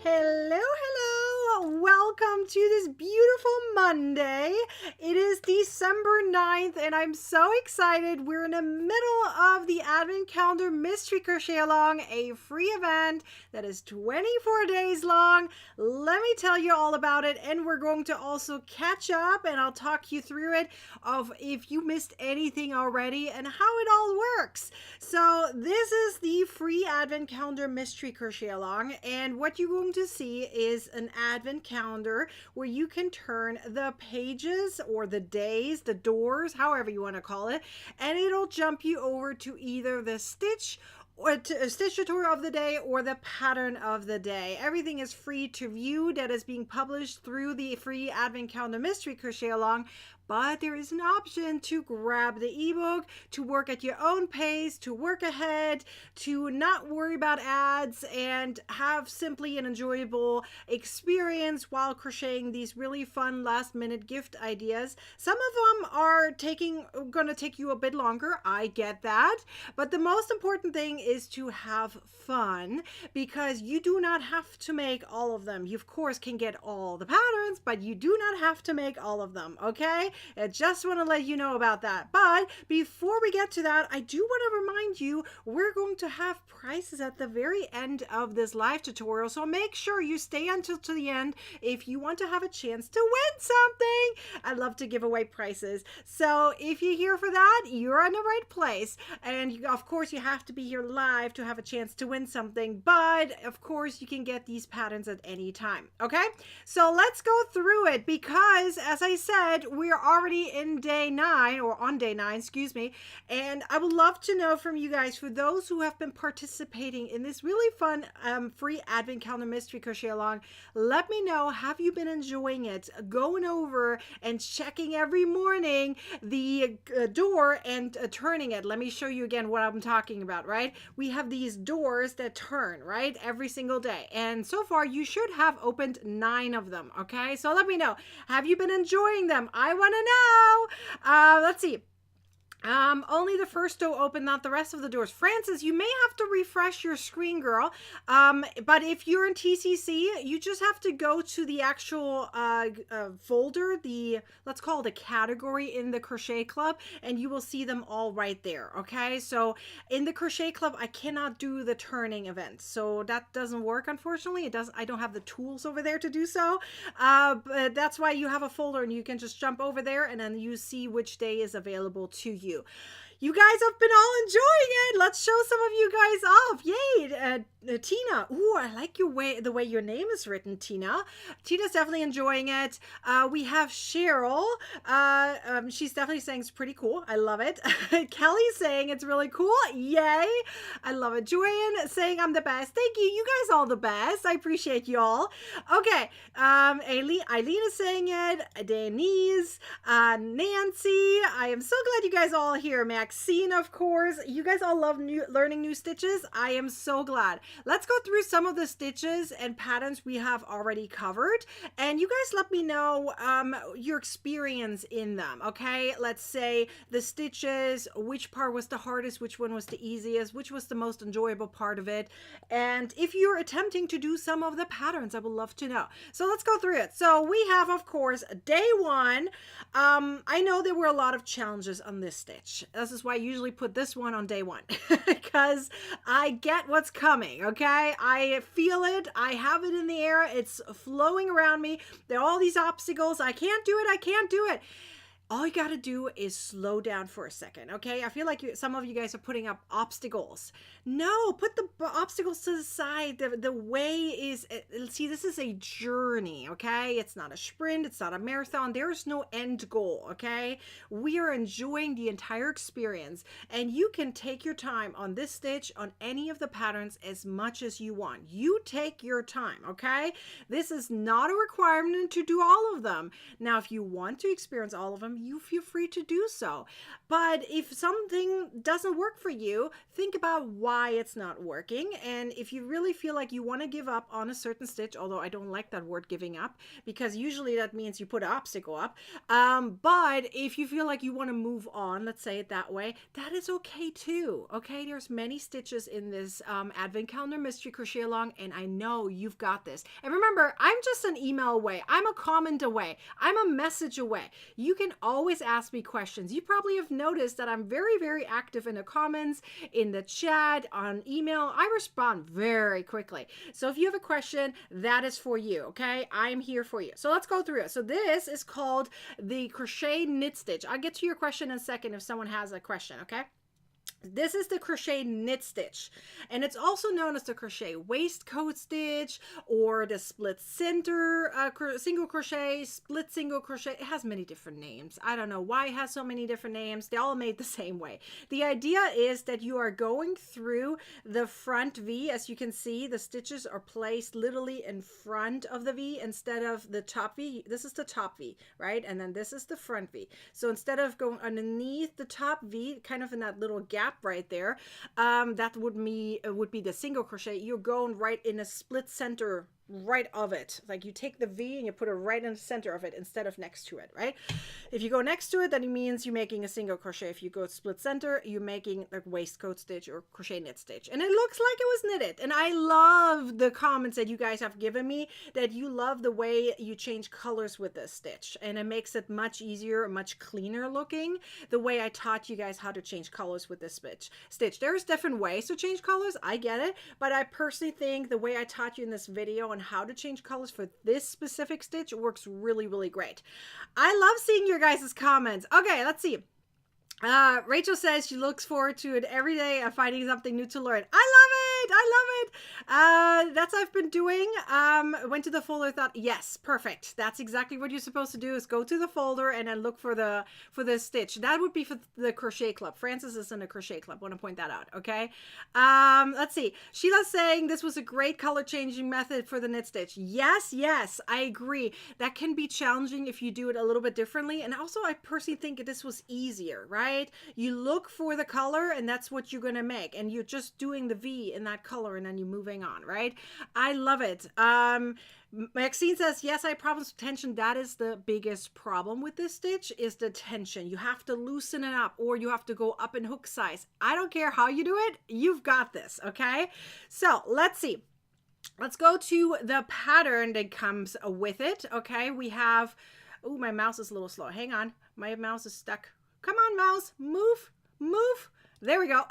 Hello, hello. Welcome to this beautiful Monday. It is December 9th, and I'm so excited. We're in the middle of the Advent Calendar Mystery Crochet Along, a free event that is 24 days long. Let me tell you all about it, and we're going to also catch up, and I'll talk you through it of if you missed anything already and how it all works. So this is the free Advent Calendar Mystery Crochet Along, and what you're going to see is an Advent calendar where you can turn the pages or the days, the doors, however you want to call it, and it'll jump you over to either the stitch or a stitch tutorial of the day or the pattern of the day. Everything is free to view that is being published through the free Advent Calendar Mystery Crochet Along. But there is an option to grab the ebook, to work at your own pace, to work ahead, to not worry about ads, and have simply an enjoyable experience while crocheting these really fun last-minute gift ideas. Some of them are going to take you a bit longer. I get that. But the most important thing is to have fun, because you do not have to make all of them. You, of course, can get all the patterns, but you do not have to make all of them, okay? I just want to let you know about that. But before we get to that, I do want to remind you we're going to have prizes at the very end of this live tutorial. So make sure you stay until to the end if you want to have a chance to win something. I love to give away prizes. So if you're here for that, you're in the right place. And of course, you have to be here live to have a chance to win something. But of course, you can get these patterns at any time. Okay, so let's go through it, because as I said, we're already in day 9, or on day 9, excuse me, and I would love to know from you guys, for those who have been participating in this really fun free Advent Calendar Mystery Crochet Along, let me know, have you been enjoying it, going over and checking every morning the door and turning it? Let me show you again what I'm talking about, right? We have these doors that turn, right, every single day, and so far you should have opened 9 of them. Okay, so let me know, have you been enjoying them? I want to know. Let's see. Only the first door open, not the rest of the doors. Francis, you may have to refresh your screen, girl. But if you're in TCC, you just have to go to the actual folder, let's call it a category in the Crochet Club, and you will see them all right there. Okay, so in the Crochet Club, I cannot do the turning event, so that doesn't work, unfortunately. I don't have the tools over there to do so. But that's why you have a folder, and you can just jump over there, and then you see which day is available to you. You guys have been all enjoying it. Let's show some of you guys off. Yay, Tina. Ooh, I like the way your name is written, Tina. Tina's definitely enjoying it. We have Cheryl. She's definitely saying it's pretty cool. I love it. Kelly's saying it's really cool. Yay. I love it. Joanne saying I'm the best. Thank you. You guys all the best. I appreciate you all. Okay. Eileen is saying it. Denise. Nancy. I am so glad you guys all here. Maxine, of course. You guys all love learning new stitches. I am so glad. Let's go through some of the stitches and patterns we have already covered, and you guys let me know your experience in them. Okay, let's say the stitches, which part was the hardest, which one was the easiest, which was the most enjoyable part of it, and if you're attempting to do some of the patterns, I would love to know. So let's go through it. So we have, of course, day 1. I know there were a lot of challenges on this stitch. This is why I usually put this one on day 1 because I get what's coming. Okay, I feel it. I have it in the air. It's flowing around me. There are all these obstacles. I can't do it. I can't do it. All you got to do is slow down for a second, okay? I feel like some of you guys are putting up obstacles. No, put the obstacles to the side. The way is, see, this is a journey, okay? It's not a sprint. It's not a marathon. There's no end goal, okay? We are enjoying the entire experience, and you can take your time on this stitch, on any of the patterns, as much as you want. You take your time, okay? This is not a requirement to do all of them. Now, if you want to experience all of them, you feel free to do so. But if something doesn't work for you, think about why it's not working. And if you really feel like you want to give up on a certain stitch, although I don't like that word giving up, because usually that means you put an obstacle up. But if you feel like you want to move on, let's say it that way, that is okay too. Okay, there's many stitches in this Advent Calendar Mystery Crochet Along, and I know you've got this. And remember, I'm just an email away. I'm a comment away. I'm a message away. You can always ask me questions. You probably have noticed that I'm very, very active in the comments, in the chat, on email. I respond very quickly. So if you have a question, that is for you, okay? I'm here for you. So let's go through it. So this is called the crochet knit stitch. I'll get to your question in a second if someone has a question, okay? This is the crochet knit stitch, and it's also known as the crochet waistcoat stitch or the split center single crochet, split single crochet. It has many different names. I don't know why it has so many different names. They all made the same way. The idea is that you are going through the front V. As you can see, the stitches are placed literally in front of the V instead of the top V. This is the top V, right? And then this is the front V. So instead of going underneath the top V, kind of in that little gap right there, that would be the single crochet. You're going right in a split center right of it. Like you take the V and you put it right in the center of it instead of next to it, right? If you go next to it, then it means you're making a single crochet. If you go split center, you're making a waistcoat stitch or crochet knit stitch. And it looks like it was knitted. And I love the comments that you guys have given me, that you love the way you change colors with this stitch. And it makes it much easier, much cleaner looking, the way I taught you guys how to change colors with this stitch. There's different ways to change colors, I get it, but I personally think the way I taught you in this video on how to change colors for this specific stitch works really, really great. I love seeing your guys' comments. Okay, let's see. Rachel says she looks forward to it every day of finding something new to learn. I love it. I love it. That's what I've been doing. Went to the folder, thought, yes, perfect. That's exactly what you're supposed to do, is go to the folder and then look for the stitch. That would be for the crochet club. Francis is in a crochet club. Want to point that out. Okay. Let's see. Sheila's saying this was a great color changing method for the knit stitch. Yes, I agree. That can be challenging if you do it a little bit differently. And also, I personally think this was easier, right? You look for the color and that's what you're going to make. And you're just doing the V in that color and then you're moving on, right? I love it. Maxine says, yes, I have problems with tension. That is the biggest problem with this stitch, is the tension. You have to loosen it up, or you have to go up in hook size. I don't care how you do it. You've got this, okay? So let's see. Let's go to the pattern that comes with it, okay? We have, oh, my mouse is a little slow. Hang on. My mouse is stuck. Come on, mouse. Move. There we go.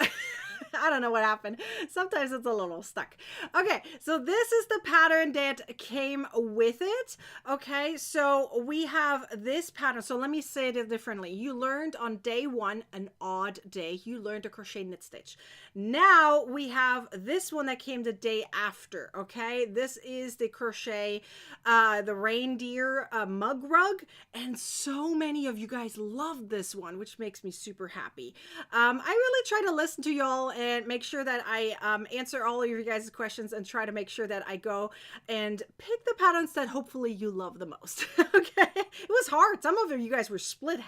I don't know what happened. Sometimes it's a little stuck. Okay, so this is the pattern that came with it. Okay, so we have this pattern. So let me say it differently. You learned on day one, an odd day, you learned a crochet knit stitch. Now we have this one that came the day after. Okay, this is the crochet, the reindeer mug rug. And so many of you guys loved this one, which makes me super happy. I really try to listen to y'all and make sure that I answer all of your guys' questions and try to make sure that I go and pick the patterns that hopefully you love the most. Okay, it was hard. Some of you guys were split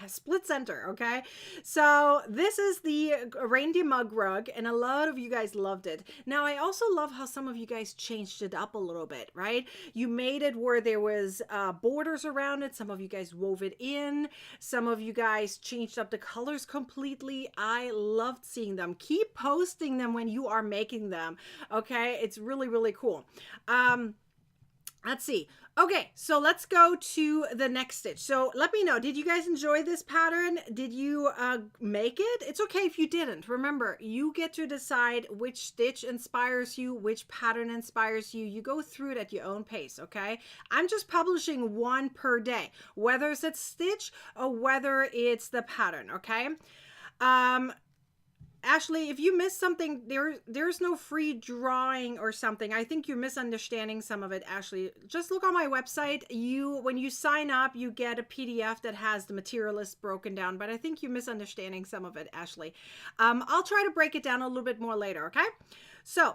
center. Okay, so this is the reindeer mug rug, and a lot of you guys loved it. Now I also love how some of you guys changed it up a little bit, right? You made it where there was borders around it. Some of you guys wove it in. Some of you guys changed up the colors completely. I loved seeing them. Keep posting them when you are making them. Okay, it's really, really cool. Let's see. Okay, so let's go to the next stitch. So let me know, did you guys enjoy this pattern? Did you make it? It's okay if you didn't. Remember, you get to decide which stitch inspires you, which pattern inspires you. You go through it at your own pace, okay? I'm just publishing one per day, whether it's a stitch or whether it's the pattern, okay? Ashley, if you missed something, there's no free drawing or something. I think you're misunderstanding some of it, Ashley. Just look on my website. When you sign up, you get a PDF that has the material list broken down, but I think you're misunderstanding some of it, Ashley. I'll try to break it down a little bit more later, okay? So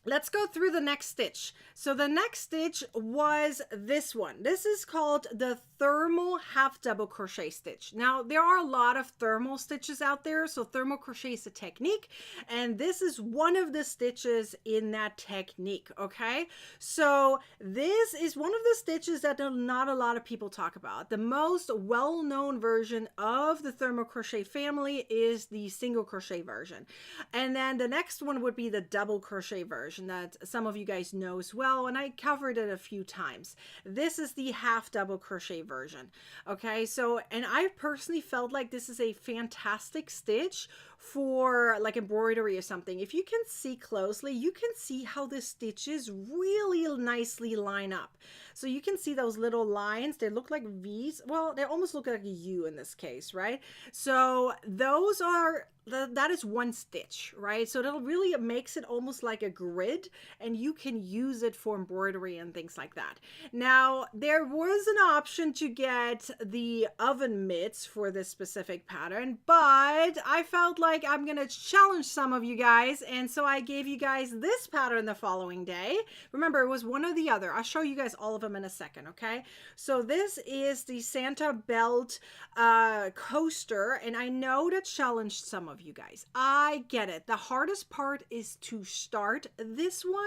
let's go through the next stitch. So the next stitch was this one. This is called the thermal half double crochet stitch. Now there are a lot of thermal stitches out there. So thermal crochet is a technique, and this is one of the stitches in that technique. Okay, so this is one of the stitches that not a lot of people talk about. The most well-known version of the thermal crochet family is the single crochet version, and then the next one would be the double crochet version that some of you guys know as well, and I covered it a few times. This is the half double crochet version. Okay, so, and I personally felt like this is a fantastic stitch for like embroidery or something. If you can see closely, you can see how the stitches really nicely line up. So you can see those little lines, they look like V's. Well, they almost look like a U in this case, right? So those are, that is one stitch, right? So that really makes it almost like a grid, and you can use it for embroidery and things like that. Now, there was an option to get the oven mitts for this specific pattern, but I felt like I'm gonna challenge some of you guys, and so I gave you guys this pattern the following day. Remember, it was one or the other. I'll show you guys all of them in a second, okay? So this is the Santa belt coaster, and I know that challenged some of you guys. I get it. The hardest part is to start this one,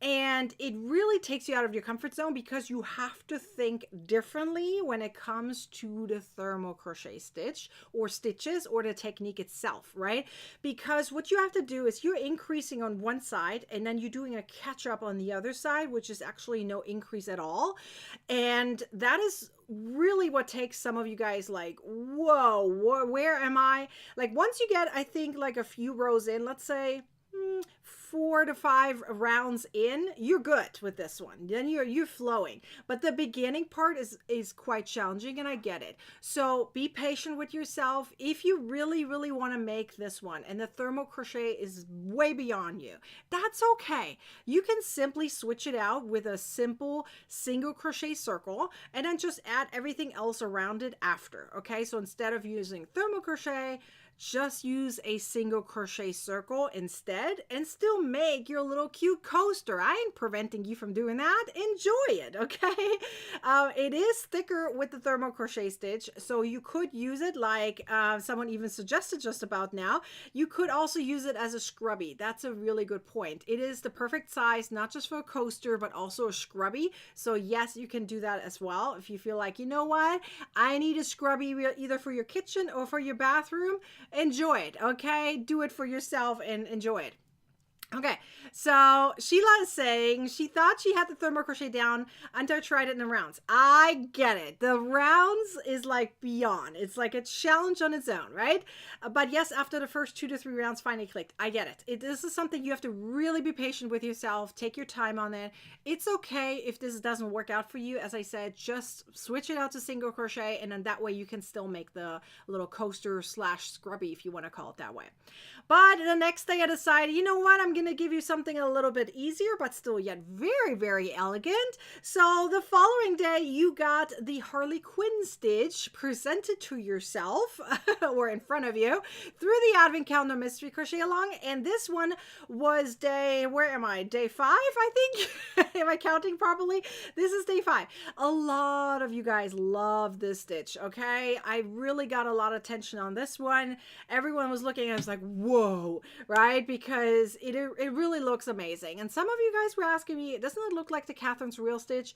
and it really takes you out of your comfort zone because you have to think differently when it comes to the thermal crochet stitch or stitches or the technique itself, right? Because what you have to do is you're increasing on one side and then you're doing a catch up on the other side, which is actually no increase at all. And that is really what takes some of you guys like, whoa, where am I? Like once you get, I think like a few rows in, let's say 4 to 5 rounds in, you're good with this one. Then you're flowing. But the beginning part is quite challenging, and I get it. So be patient with yourself. If you really want to make this one and the thermal crochet is way beyond you, that's okay. You can simply switch it out with a simple single crochet circle and then just add everything else around it after. Okay, so instead of using thermal crochet, just use a single crochet circle instead and still make your little cute coaster. I ain't preventing you from doing that. Enjoy it, okay? It is thicker with the thermal crochet stitch, so you could use it like someone even suggested just about now. You could also use it as a scrubby. That's a really good point. It is the perfect size, not just for a coaster, but also a scrubby. So yes, you can do that as well. If you feel like, you know what, I need a scrubby either for your kitchen or for your bathroom, enjoy it, okay? Do it for yourself and enjoy it. Okay, so Sheila is saying she thought she had the thermal crochet down until I tried it in the rounds. I get it. The rounds is like beyond. It's like a challenge on its own, right? But yes, after the first 2 to 3 rounds finally clicked. I get it. This is something you have to really be patient with yourself. Take your time on it. It's okay if this doesn't work out for you. As I said, just switch it out to single crochet, and then that way you can still make the little coaster / scrubby, if you want to call it that way. But the next day I decided, you know what, I'm going to give you something a little bit easier, but still yet very elegant. So the following day, you got the Harley Quinn stitch presented to yourself or in front of you through the Advent Calendar Mystery Crochet Along. And this one was day, where am I? Day 5, I think. Am I counting properly? This is day 5. A lot of you guys love this stitch, okay? I really got a lot of attention on this one. Everyone was looking, I was like, whoa, right? Because it really looks amazing. And some of you guys were asking me, doesn't it look like the Catherine's Real Stitch?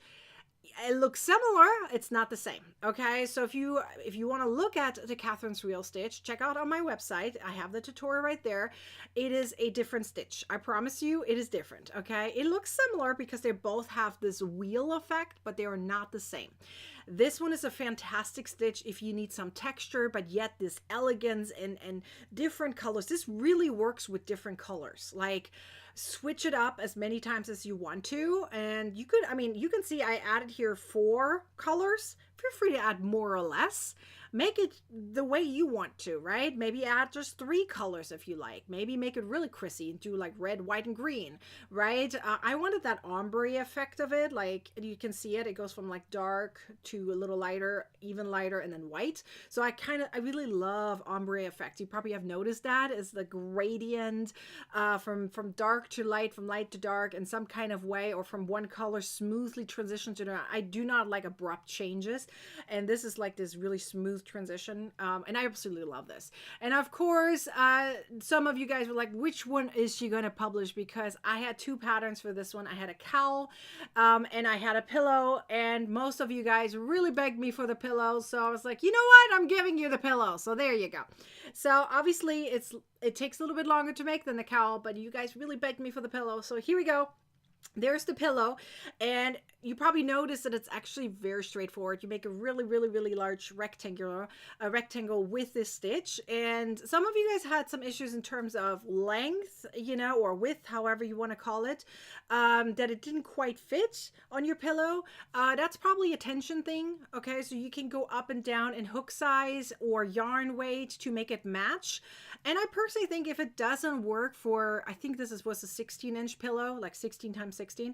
It looks similar. It's not the same. Okay, so if you want to look at the Catherine's Real Stitch, check out on my website. I have the tutorial right there. It is a different stitch. I promise you, it is different. Okay, it looks similar because they both have this wheel effect, but they are not the same. This one is a fantastic stitch if you need some texture, but yet this elegance and different colors. This really works with different colors. Like, switch it up as many times as you want to, and you could, I mean, you can see I added here 4 colors feel free to add more or less. Make it the way you want to, right? Maybe add just 3 colors if you like. Maybe make it really Chrissy and do like red, white, and green, right? I wanted that ombre effect of it. Like you can see it. It goes from like dark to a little lighter, even lighter, and then white. So I really love ombre effect. You probably have noticed that is the gradient from dark to light, from light to dark in some kind of way, or from one color smoothly transition to another. I do not like abrupt changes. And this is like this really smooth transition, and I absolutely love this. And of course, some of you guys were like, which one is she going to publish? Because I had 2 patterns for this one. I had a cowl and I had a pillow, and most of you guys really begged me for the pillow, so I was like, you know what, I'm giving you the pillow. So there you go. So obviously it takes a little bit longer to make than the cowl, but you guys really begged me for the pillow, so here we go. There's the pillow, and you probably notice that it's actually very straightforward. You make a really, really, really large rectangle with this stitch, and some of you guys had some issues in terms of length, or width, however you want to call it, that it didn't quite fit on your pillow. That's probably a tension thing, okay? So you can go up and down in hook size or yarn weight to make it match. And I personally think if it doesn't work for, I think this was a 16-inch pillow, like 16 times 16,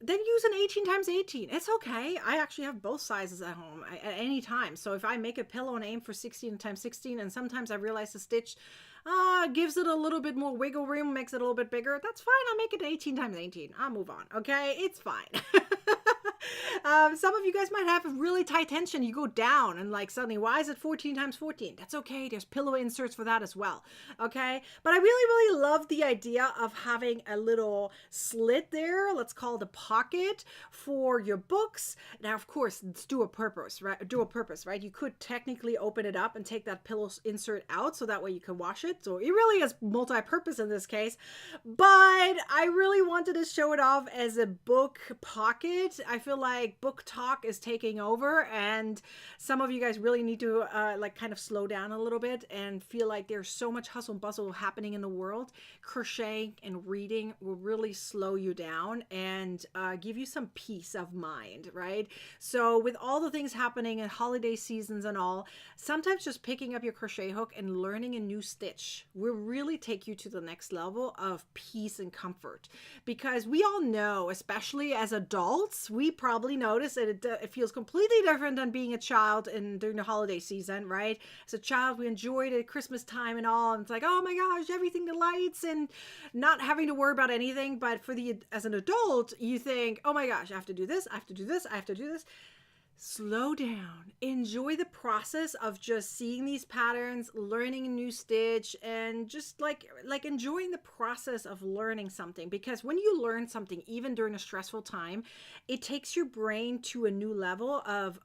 then use an 18 times 18. It's okay. I actually have both sizes at home at any time. So if I make a pillow and aim for 16 times 16, and sometimes I realize the stitch gives it a little bit more wiggle room, makes it a little bit bigger, that's fine. I'll make it 18 times 18. I'll move on. Okay. It's fine. Some of you guys might have a really tight tension. You go down and like suddenly, why is it 14 times 14? That's okay. There's pillow inserts for that as well. Okay. But I really, really love the idea of having a little slit there. Let's call it a pocket for your books. Now, of course, it's dual purpose, right? You could technically open it up and take that pillow insert out so that way you can wash it. So it really is multi-purpose in this case. But I really wanted to show it off as a book pocket. I feel like book talk is taking over, and some of you guys really need to kind of slow down a little bit and feel like there's so much hustle and bustle happening in the world. Crochet and reading will really slow you down and give you some peace of mind, right? So with all the things happening in holiday seasons and all, sometimes just picking up your crochet hook and learning a new stitch will really take you to the next level of peace and comfort. Because we all know, especially as adults, we probably notice that it feels completely different than being a child during the holiday season, right? As a child, we enjoyed it at Christmas time and all, and it's like, oh my gosh, everything, the lights, and not having to worry about anything. But as an adult, you think, oh my gosh, I have to do this, I have to do this, I have to do this. Slow down. Enjoy the process of just seeing these patterns, learning a new stitch, and just like enjoying the process of learning something. Because when you learn something, even during a stressful time, it takes your brain to a new level of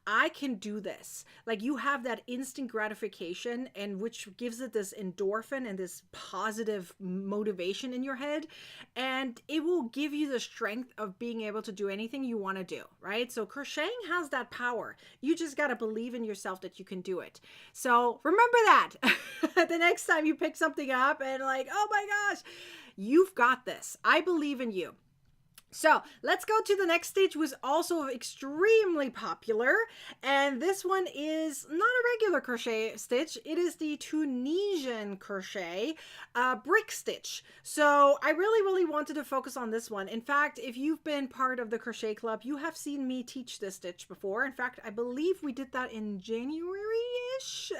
I can do this. Like you have that instant gratification, and which gives it this endorphin and this positive motivation in your head, and it will give you the strength of being able to do anything you want to do, right? So crocheting has that power. You just got to believe in yourself that you can do it. So remember that the next time you pick something up and like, oh my gosh, you've got this. I believe in you. So let's go to the next stitch, was also extremely popular, and this one is not a regular crochet stitch. It is the Tunisian crochet brick stitch. So I really, really wanted to focus on this one. In fact, if you've been part of the crochet club, you have seen me teach this stitch before. In fact, I believe we did that in January-ish,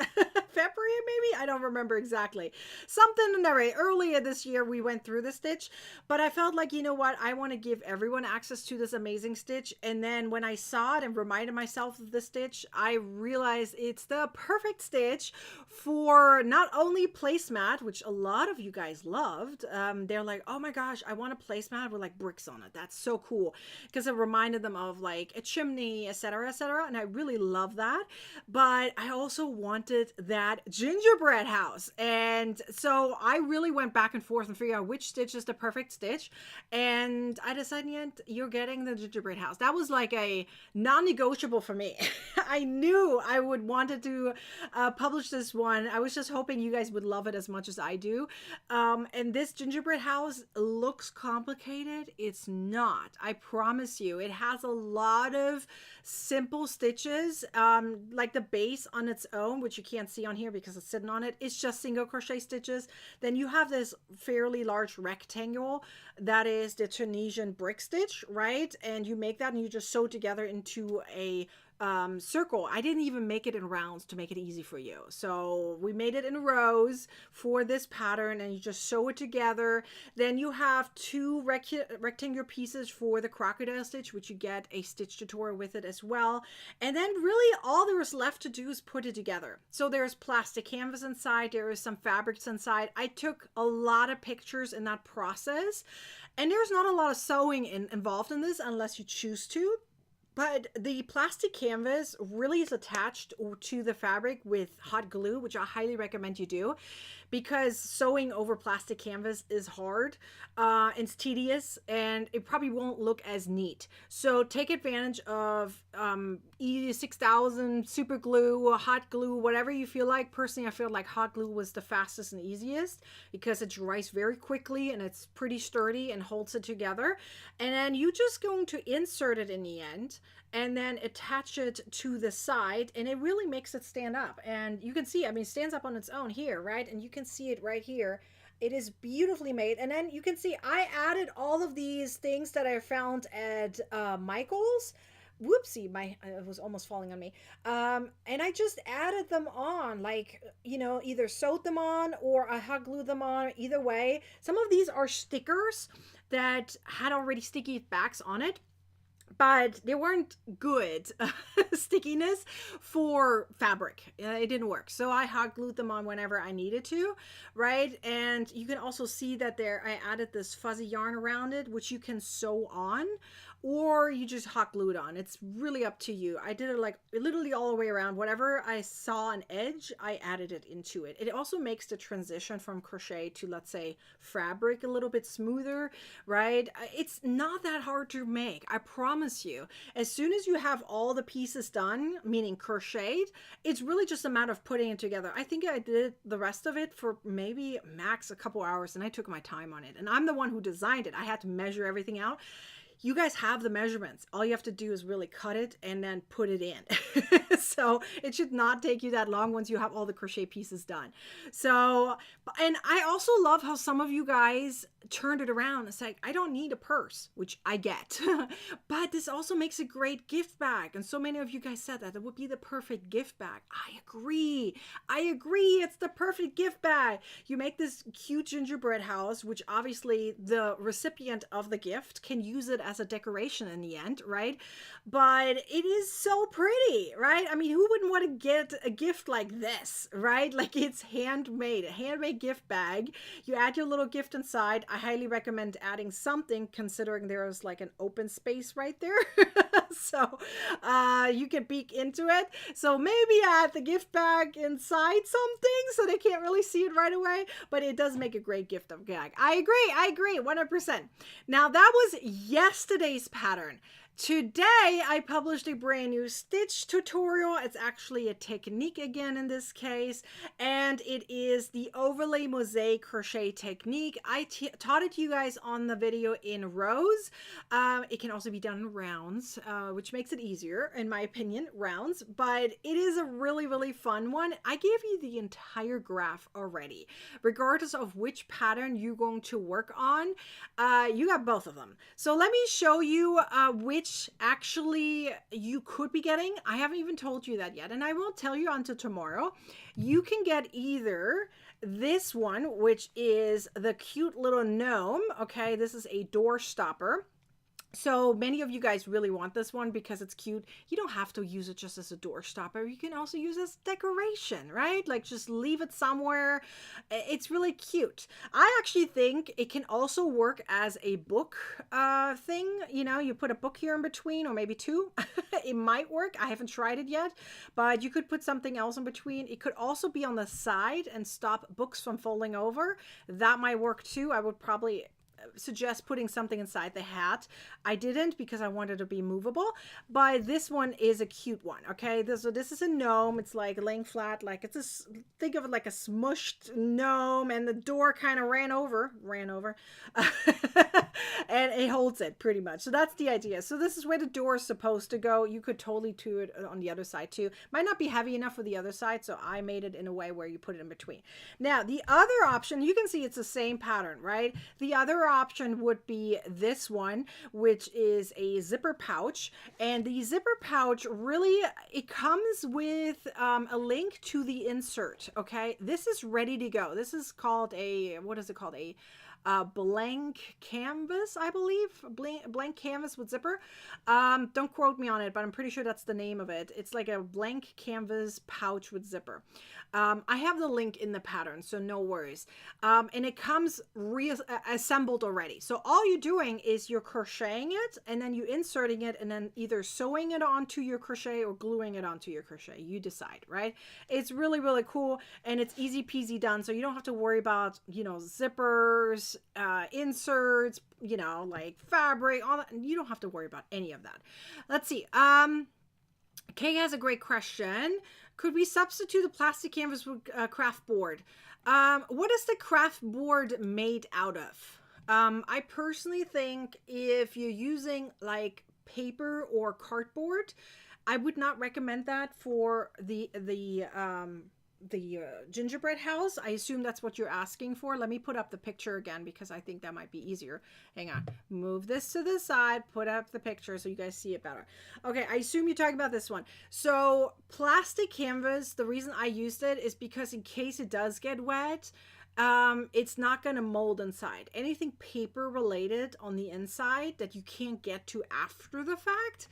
February maybe? I don't remember exactly. Something in there. Earlier this year we went through the stitch, but I felt like, you know what, I want to give everyone access to this amazing stitch. And then when I saw it and reminded myself of the stitch, I realized it's the perfect stitch for not only placemat, which a lot of you guys loved. They're like, oh my gosh, I want a placemat with like bricks on it. That's so cool, because it reminded them of like a chimney, etc., etc. And I really love that. But I also wanted that gingerbread house. And so I really went back and forth and figured out which stitch is the perfect stitch. And I decided, yeah, you're getting the gingerbread house. That was like a non-negotiable for me. I knew I would wanted to publish this one. I was just hoping you guys would love it as much as I do. And this gingerbread house looks complicated. It's not. I promise you. It has a lot of simple stitches, like the base on its own, which you can't see on here because it's sitting on it. It's just single crochet stitches. Then you have this fairly large rectangle that is the Tunisian brick stitch, right? And you make that and you just sew together into a circle. I didn't even make it in rounds to make it easy for you. So we made it in rows for this pattern, and you just sew it together. Then you have two rectangular pieces for the crocodile stitch, which you get a stitch tutorial with it as well. And then really all there is left to do is put it together. So there's plastic canvas inside. There is some fabrics inside. I took a lot of pictures in that process, and there's not a lot of sewing involved in this unless you choose to. But the plastic canvas really is attached to the fabric with hot glue, which I highly recommend you do, because sewing over plastic canvas is hard, it's tedious, and it probably won't look as neat. So take advantage of E6000 super glue, hot glue, whatever you feel like. Personally, I feel like hot glue was the fastest and easiest because it dries very quickly and it's pretty sturdy and holds it together. And then you're just going to insert it in the end and then attach it to the side, and it really makes it stand up. And you can see, I mean, it stands up on its own here, right? And you can see it right here. It is beautifully made. And then you can see I added all of these things that I found at Michael's. Whoopsie, it was almost falling on me. And I just added them on, like, you know, either sewed them on or I hot glued them on. Either way, some of these are stickers that had already sticky backs on it, but they weren't good stickiness for fabric. It didn't work. So I hot glued them on whenever I needed to, right? And you can also see that there I added this fuzzy yarn around it, which you can sew on, or you just hot glue it on. It's really up to you. I did it like literally all the way around. Whatever I saw an edge, I added it into it. It also makes the transition from crochet to, let's say, fabric a little bit smoother, right? It's not that hard to make. I promise you. As soon as you have all the pieces done, meaning crocheted, it's really just a matter of putting it together. I think I did the rest of it for maybe max a couple hours, and I took my time on it. And I'm the one who designed it. I had to measure everything out. You guys have the measurements. All you have to do is really cut it and then put it in. So it should not take you that long once you have all the crochet pieces done. So, and I also love how some of you guys turned it around. It's like, I don't need a purse, which I get, but this also makes a great gift bag. And so many of you guys said that it would be the perfect gift bag. I agree. I agree. It's the perfect gift bag. You make this cute gingerbread house, which obviously the recipient of the gift can use it as a decoration in the end, right? But it is so pretty, right? I mean, who wouldn't want to get a gift like this, right? Like, it's handmade, a handmade gift bag. You add your little gift inside. I highly recommend adding something, considering there's like an open space right there. So you can peek into it. So maybe add the gift bag inside something so they can't really see it right away, but it does make a great gift of gag. I agree 100%. Now that was yesterday's pattern. Today, I published a brand new stitch tutorial. It's actually a technique again in this case, and it is the overlay mosaic crochet technique. I taught it to you guys on the video in rows. It can also be done in rounds, which makes it easier, in my opinion, rounds, but it is a really, really fun one. I gave you the entire graph already. Regardless of which pattern you're going to work on, you got both of them. So let me show you which actually you could be getting. I haven't even told you that yet, and I won't tell you until tomorrow. You can get either this one, which is the cute little gnome. Okay, this is a door stopper. So many of you guys really want this one because it's cute. You don't have to use it just as a door stopper. You can also use it as decoration, right? Like just leave it somewhere. It's really cute. I actually think it can also work as a book thing. You know, you put a book here in between or maybe two. It might work. I haven't tried it yet, but you could put something else in between. It could also be on the side and stop books from falling over. That might work too. I would probably suggest putting something inside the hat. I didn't because I wanted to be movable, but this one is a cute one. Okay, this is a gnome. It's like laying flat, like it's a, think of it like a smushed gnome, and the door kind of ran over, and it holds it pretty much. So that's the idea. So this is where the door is supposed to go. You could totally do it on the other side too. Might not be heavy enough for the other side, so I made it in a way where you put it in between. Now the other option, you can see it's the same pattern, right? The other option would be this one, which is a zipper pouch, and the zipper pouch really, it comes with a link to the insert. Okay, this is ready to go. This is called a, what is it called, a blank canvas, I believe. Blank canvas with zipper. Don't quote me on it, but I'm pretty sure that's the name of it. It's like a blank canvas pouch with zipper. I have the link in the pattern, so no worries. And it comes assembled already. So all you're doing is you're crocheting it, and then you inserting it, and then either sewing it onto your crochet or gluing it onto your crochet. You decide, right? It's really, really cool, and it's easy peasy done. So you don't have to worry about, you know, zippers, inserts, you know, like fabric, all that. You don't have to worry about any of that. Let's see. Kay has a great question. Could we substitute the plastic canvas with craft board? What is the craft board made out of? I personally think if you're using like paper or cardboard, I would not recommend that for the gingerbread house. I assume that's what you're asking for. Let me put up the picture again because I think that might be easier. Hang on. Move this to the side, put up the picture so you guys see it better. Okay, I assume you're talking about this one. So plastic canvas, the reason I used it is because in case it does get wet, it's not going to mold inside. Anything paper related on the inside that you can't get to after the fact,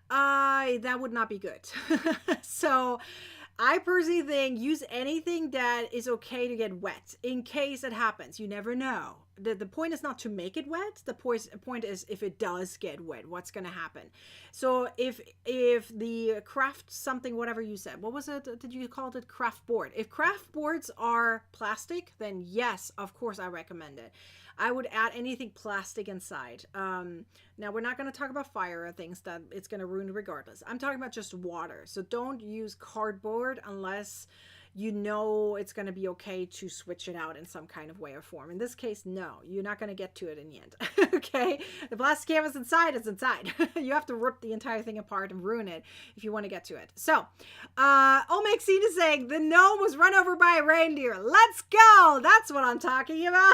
that would not be good. So I personally think use anything that is okay to get wet in case it happens. You never know. The point is not to make it wet. The point is if it does get wet, what's going to happen. So if the craft something, whatever you said, what was it? Did you call it craft board? If craft boards are plastic, then yes, of course I recommend it. I would add anything plastic inside. Now we're not going to talk about fire or things that it's going to ruin regardless. I'm talking about just water. So don't use cardboard unless you know it's going to be okay to switch it out in some kind of way or form. In this case, no, you're not going to get to it in the end. Okay, the plastic canvas inside is inside. You have to rip the entire thing apart and ruin it if you want to get to it. So Maxine is saying the gnome was run over by a reindeer. Let's go. That's what I'm talking about.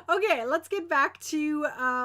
Okay, let's get back to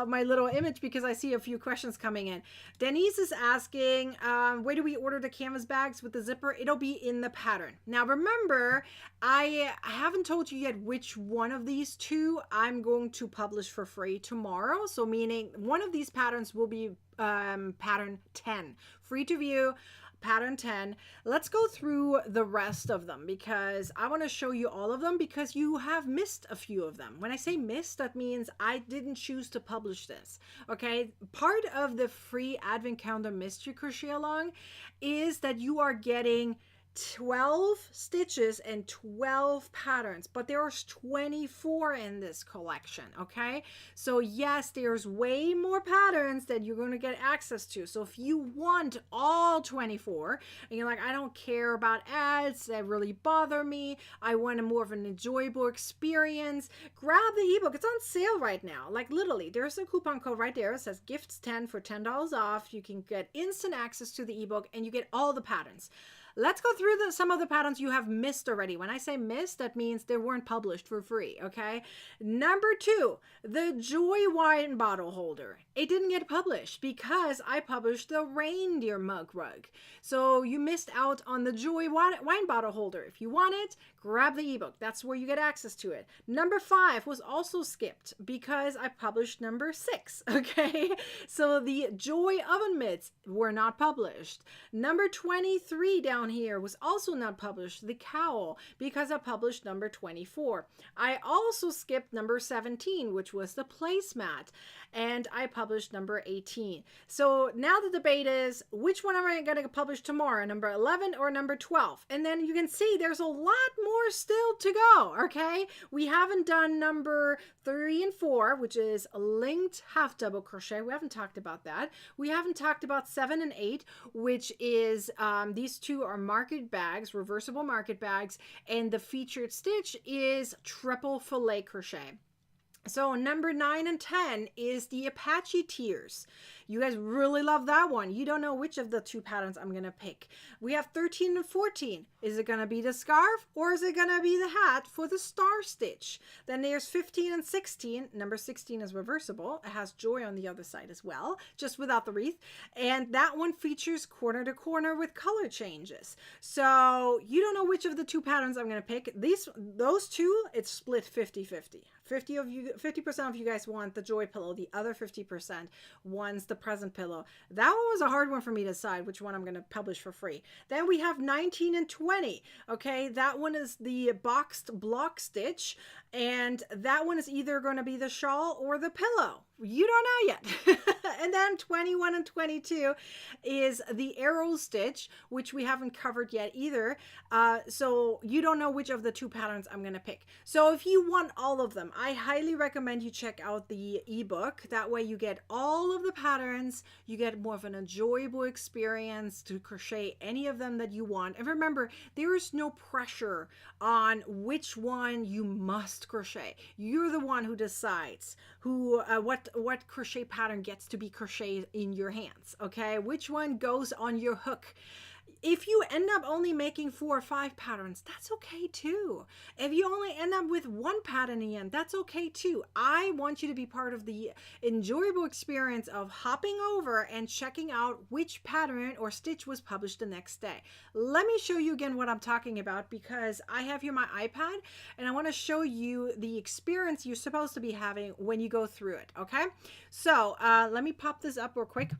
my little image because I see a few questions coming in. Denise is asking, where do we order the canvas bags with the zipper? It'll be in the pattern. Now remember, I haven't told you yet which one of these two I'm going to publish for free tomorrow. So meaning one of these patterns will be pattern 10, free to view. Pattern 10. Let's go through the rest of them because I want to show you all of them because you have missed a few of them. When I say missed, that means I didn't choose to publish this. Okay, part of the free Advent Calendar Mystery Crochet Along is that you are getting 12 stitches and 12 patterns, but there's 24 in this collection. Okay, so yes, there's way more patterns that you're going to get access to. So if you want all 24 and you're like, I don't care about ads that really bother me, I want a more of an enjoyable experience, grab the ebook. It's on sale right now. Like literally, there's a coupon code right there. It says gifts 10 for $10 off. You can get instant access to the ebook and you get all the patterns. let's go through some of the patterns you have missed already. When I say missed, that means they weren't published for free, okay? Number 2, the Joy wine bottle holder. It didn't get published because I published the Reindeer mug rug. So you missed out on the Joy wine bottle holder. If you want it, grab the ebook. That's where you get access to it. Number 5 was also skipped because I published number 6, okay? So the Joy oven mitts were not published. Number 23 down here was also not published, the cowl, because I published number 24. I also skipped number 17, which was the placemat, and I published number 18. So now the debate is, which one am I going to publish tomorrow, number 11 or number 12? And then you can see there's a lot more still to go, okay? We haven't done number 3 and 4, which is linked half double crochet. We haven't talked about that. We haven't talked about 7 and 8, which is these two are market bags, reversible market bags, and the featured stitch is triple fillet crochet. So number 9 and 10 is the Apache Tears. You guys really love that one. You don't know which of the two patterns I'm going to pick. We have 13 and 14. Is it going to be the scarf or is it going to be the hat for the star stitch? Then there's 15 and 16. Number 16 is reversible. It has Joy on the other side as well, just without the wreath. And that one features corner to corner with color changes. So you don't know which of the two patterns I'm going to pick. Those two, it's split 50-50. 50% of you guys want the Joy pillow. The other 50% wants the present pillow. That one was a hard one for me to decide which one I'm going to publish for free. Then we have 19 and 20. Okay, that one is the boxed block stitch, and that one is either going to be the shawl or the pillow. You don't know yet. And then 21 and 22 is the arrow stitch, which we haven't covered yet either. So you don't know which of the two patterns I'm going to pick. So if you want all of them, I highly recommend you check out the ebook. That way you get all of the patterns. You get more of an enjoyable experience to crochet any of them that you want. And remember, there is no pressure on which one you must crochet. You're the one who decides what crochet pattern gets to be crocheted in your hands, okay? Which one goes on your hook? If you end up only making 4 or 5 patterns, that's okay too. If you only end up with 1 pattern in the end, that's okay too. I want you to be part of the enjoyable experience of hopping over and checking out which pattern or stitch was published the next day. Let me show you again what I'm talking about, because I have here my iPad and I want to show you the experience you're supposed to be having when you go through it, okay? So let me pop this up real quick.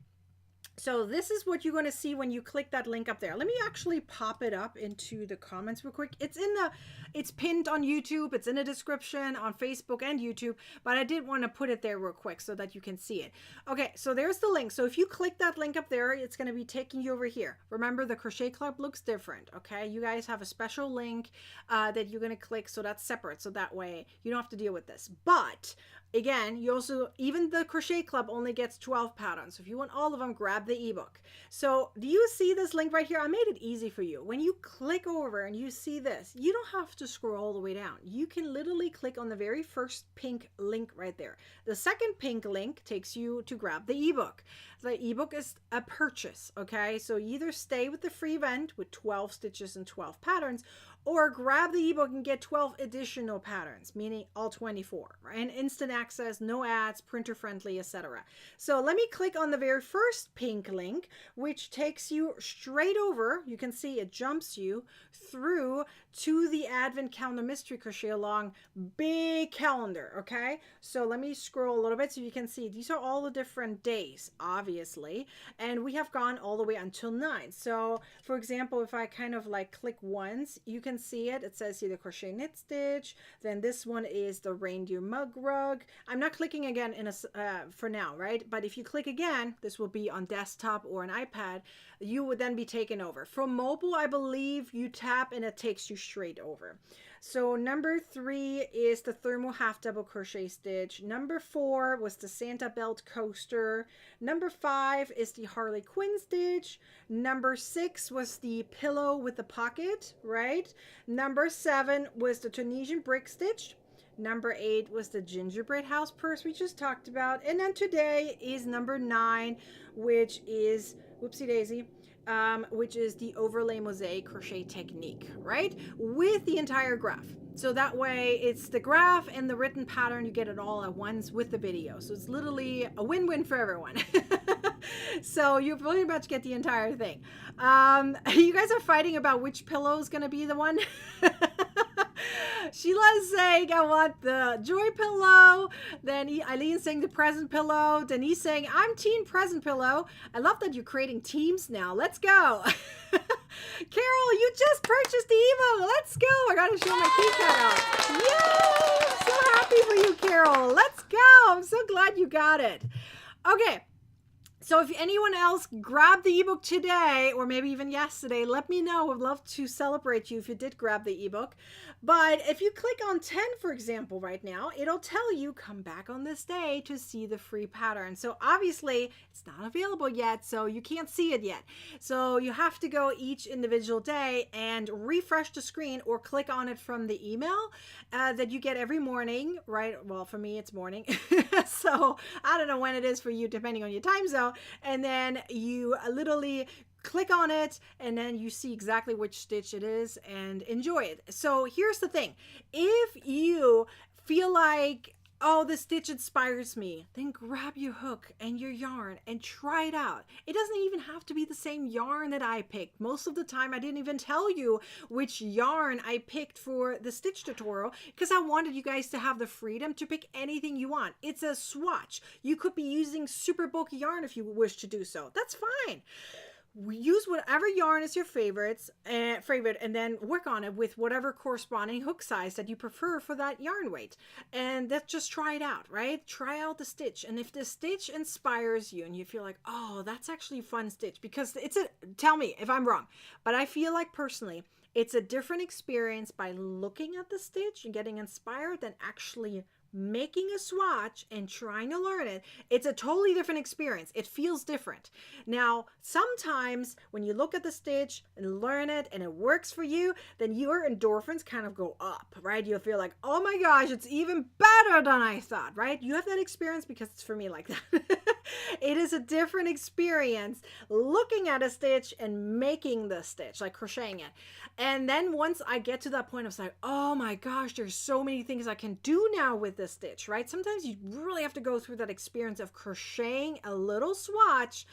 So this is what you're going to see when you click that link up there. Let me actually pop it up into the comments real quick. It's pinned on YouTube. It's in the description on Facebook and YouTube, but I did want to put it there real quick so that you can see it. Okay, so there's the link. So if you click that link up there, it's going to be taking you over here. Remember, the Crochet Club looks different, okay? You guys have a special link that you're going to click, so that's separate. So that way you don't have to deal with this. But again, you also, even the Crochet Club only gets 12 patterns. So if you want all of them, grab the ebook. So do you see this link right here? I made it easy for you. When you click over and you see this, you don't have to scroll all the way down. You can literally click on the very first pink link right there. The second pink link takes you to grab the ebook. The ebook is a purchase, okay? So either stay with the free event with 12 stitches and 12 patterns, or grab the ebook and get 12 additional patterns, meaning all 24, right? And instant access, no ads, printer friendly, etc. So let me click on the very first pink link, which takes you straight over. You can see it jumps you through to the Advent Calendar Mystery Crochet Along big calendar, okay? So let me scroll a little bit so you can see these are all the different days, obviously, and we have gone all the way until 9. So for example, if I kind of like click once, you can see it. It says here the crochet knit stitch. Then this one is the reindeer mug rug. I'm not clicking again for now, right? But if you click again, this will be on desktop or an iPad. You would then be taken over. For mobile, I believe you tap and it takes you straight over. So number 3 is the thermal half double crochet stitch. Number 4 was the Santa belt coaster. Number 5 is the Harley Quinn stitch. Number 6 was the pillow with the pocket, right? Number 7 was the Tunisian brick stitch. Number 8 was the gingerbread house purse we just talked about. And then today is number 9, which is, whoopsie daisy, which is the overlay mosaic crochet technique, right? With the entire graph. So that way it's the graph and the written pattern, you get it all at once with the video. So it's literally a win-win for everyone. So you pretty much get the entire thing. You guys are fighting about which pillow is going to be the one. Sheila's saying, I want the joy pillow. Then Eileen's saying the present pillow. Denise saying, I'm team present pillow. I love that you're creating teams now. Let's go. Carol, you just purchased the ebook. Let's go. I got to show my key cut out. Yay! I'm so happy for you, Carol. Let's go. I'm so glad you got it. Okay. So if anyone else grabbed the ebook today, or maybe even yesterday, let me know. I'd love to celebrate you if you did grab the ebook. But if you click on 10, for example, right now, it'll tell you come back on this day to see the free pattern. So obviously it's not available yet, so you can't see it yet. So you have to go each individual day and refresh the screen or click on it from the email that you get every morning, right? Well, for me, it's morning. So I don't know when it is for you, depending on your time zone. And then you literally click on it and then you see exactly which stitch it is and enjoy it. So here's the thing. If you feel like, oh, the stitch inspires me, then grab your hook and your yarn and try it out. It doesn't even have to be the same yarn that I picked. Most of the time I didn't even tell you which yarn I picked for the stitch tutorial because I wanted you guys to have the freedom to pick anything you want. It's a swatch. You could be using super bulky yarn if you wish to do so. That's fine. Use whatever yarn is your favorite, and then work on it with whatever corresponding hook size that you prefer for that yarn weight. And that's just try it out, right? Try out the stitch. And if the stitch inspires you and you feel like, oh, that's actually a fun stitch, because tell me if I'm wrong, but I feel like personally, it's a different experience by looking at the stitch and getting inspired than actually making a swatch and trying to learn it. It's a totally different experience. It feels different. Now, sometimes when you look at the stitch and learn it and it works for you, then your endorphins kind of go up, right? You'll feel like, oh my gosh, it's even better than I thought, right? You have that experience because it's for me like that. It is a different experience looking at a stitch and making the stitch, like crocheting it. And then once I get to that point, I was like, oh my gosh, there's so many things I can do now with this stitch, right? Sometimes you really have to go through that experience of crocheting a little swatch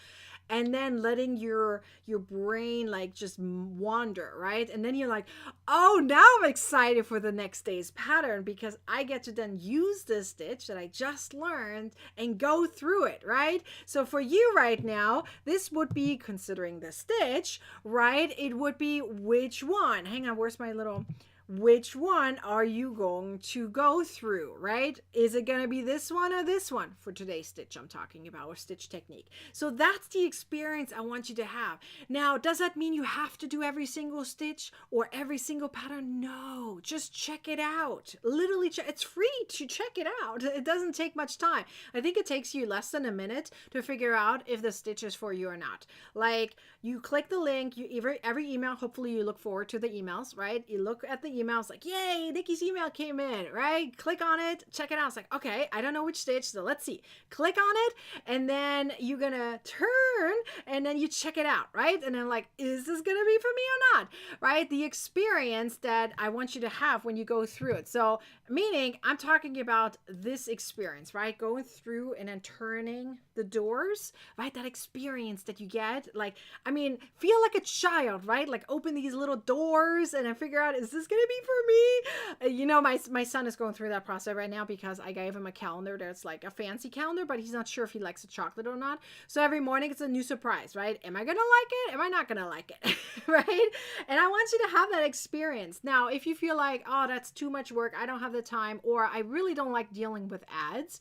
and then letting your brain like just wander, right? And then you're like, oh, now I'm excited for the next day's pattern because I get to then use this stitch that I just learned and go through it, right? So for you right now, this would be, considering the stitch, right? It would be which one? Hang on, where's my little... Which one are you going to go through, right? Is it going to be this one or this one for today's stitch I'm talking about, or stitch technique? So that's the experience I want you to have. Now, does that mean you have to do every single stitch or every single pattern? No, just check it out. Literally, it's free to check it out. It doesn't take much time. I think it takes you less than a minute to figure out if the stitch is for you or not. Like, you click the link, every email, hopefully you look forward to the emails, right? You look at the emails like, yay, Nikki's email came in, right? Click on it, check it out. It's like, okay, I don't know which stitch, so let's see. Click on it, and then you're gonna turn, and then you check it out, right? And then like, is this gonna be for me or not, right? The experience that I want you to have when you go through it. So, meaning, I'm talking about this experience, right? Going through and then turning the doors, right? That experience that you get, like, I mean, feel like a child, right? Like, open these little doors and then figure out, is this gonna be for me? You know, my son is going through that process right now because I gave him a calendar that's like a fancy calendar, but he's not sure if he likes the chocolate or not. So every morning it's a new surprise, right? Am I gonna like it? Am I not gonna like it? Right? And I want you to have that experience. Now, if you feel like, oh, that's too much work, I don't have the time, or I really don't like dealing with ads,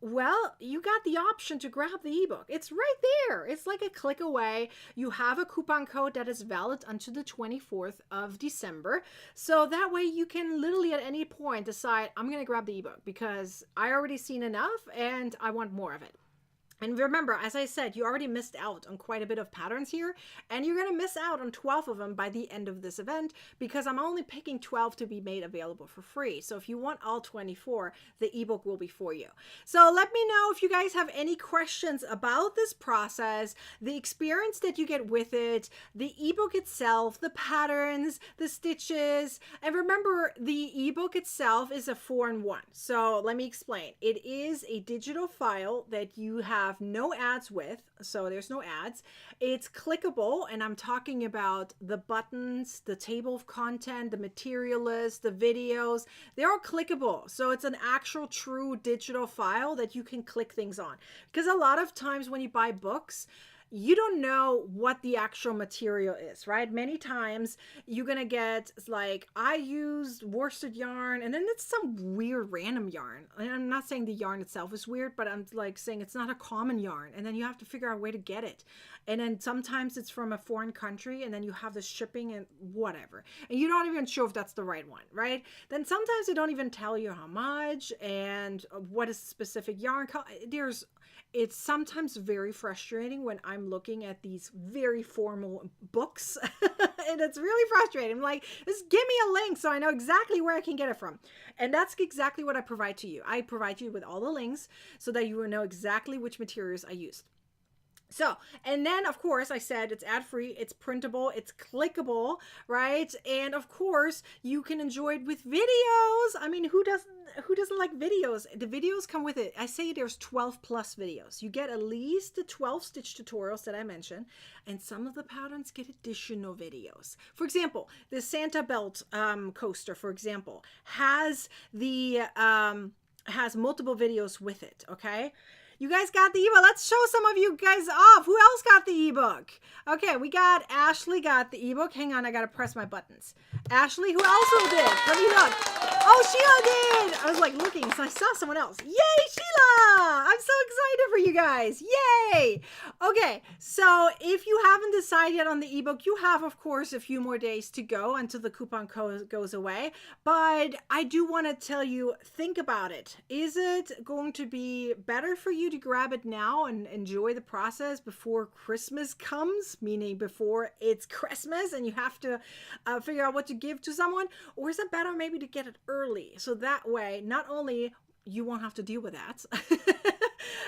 well, you got the option to grab the ebook. It's right there. It's like a click away. You have a coupon code that is valid until the 24th of December. So that way you can literally at any point decide, I'm going to grab the ebook because I already seen enough and I want more of it. And remember, as I said, you already missed out on quite a bit of patterns here, and you're going to miss out on 12 of them by the end of this event because I'm only picking 12 to be made available for free. So if you want all 24, the ebook will be for you. So let me know if you guys have any questions about this process, the experience that you get with it, the ebook itself, the patterns, the stitches. And remember, the ebook itself is a 4-in-1. So let me explain. It is a digital file that you have no ads with, so there's no ads. It's clickable, and I'm talking about the buttons, the table of content, the material list, the videos. They're all clickable, so it's an actual true digital file that you can click things on. Because a lot of times when you buy books, you don't know what the actual material is, right? Many times you're gonna get like, I used worsted yarn, and then it's some weird random yarn. And I'm not saying the yarn itself is weird, but I'm like saying it's not a common yarn, and then you have to figure out a way to get it. And then sometimes it's from a foreign country, and then you have the shipping and whatever, and you're not even sure if that's the right one, right? Then sometimes they don't even tell you how much and what is specific yarn. It's sometimes very frustrating when I'm looking at these very formal books and it's really frustrating. I'm like, just give me a link so I know exactly where I can get it from. And that's exactly what I provide to you. I provide you with all the links so that you will know exactly which materials I used. So, and then of course I said it's ad-free, it's printable, it's clickable, right? And of course you can enjoy it with videos. I mean, who doesn't like videos? The videos come with it. I say there's 12 plus videos. You get at least the 12 stitch tutorials that I mentioned, and some of the patterns get additional videos. For example, the Santa belt coaster, for example, has multiple videos with it, okay? You guys got the ebook. Let's show some of you guys off. Who else got the ebook? Okay, we got Ashley got the ebook. Hang on, I gotta press my buttons. Ashley, who else did? Let me look. Oh, Sheila did. I was like looking, so I saw someone else. Yay, Sheila! I'm so excited for you guys. Yay! Okay, so if you haven't decided yet on the ebook, you have, of course, a few more days to go until the coupon code goes away. But I do want to tell you, think about it. Is it going to be better for you to grab it now and enjoy the process before Christmas comes, meaning before it's Christmas and you have to figure out what to give to someone? Or is it better maybe to get it early, so that way not only you won't have to deal with that,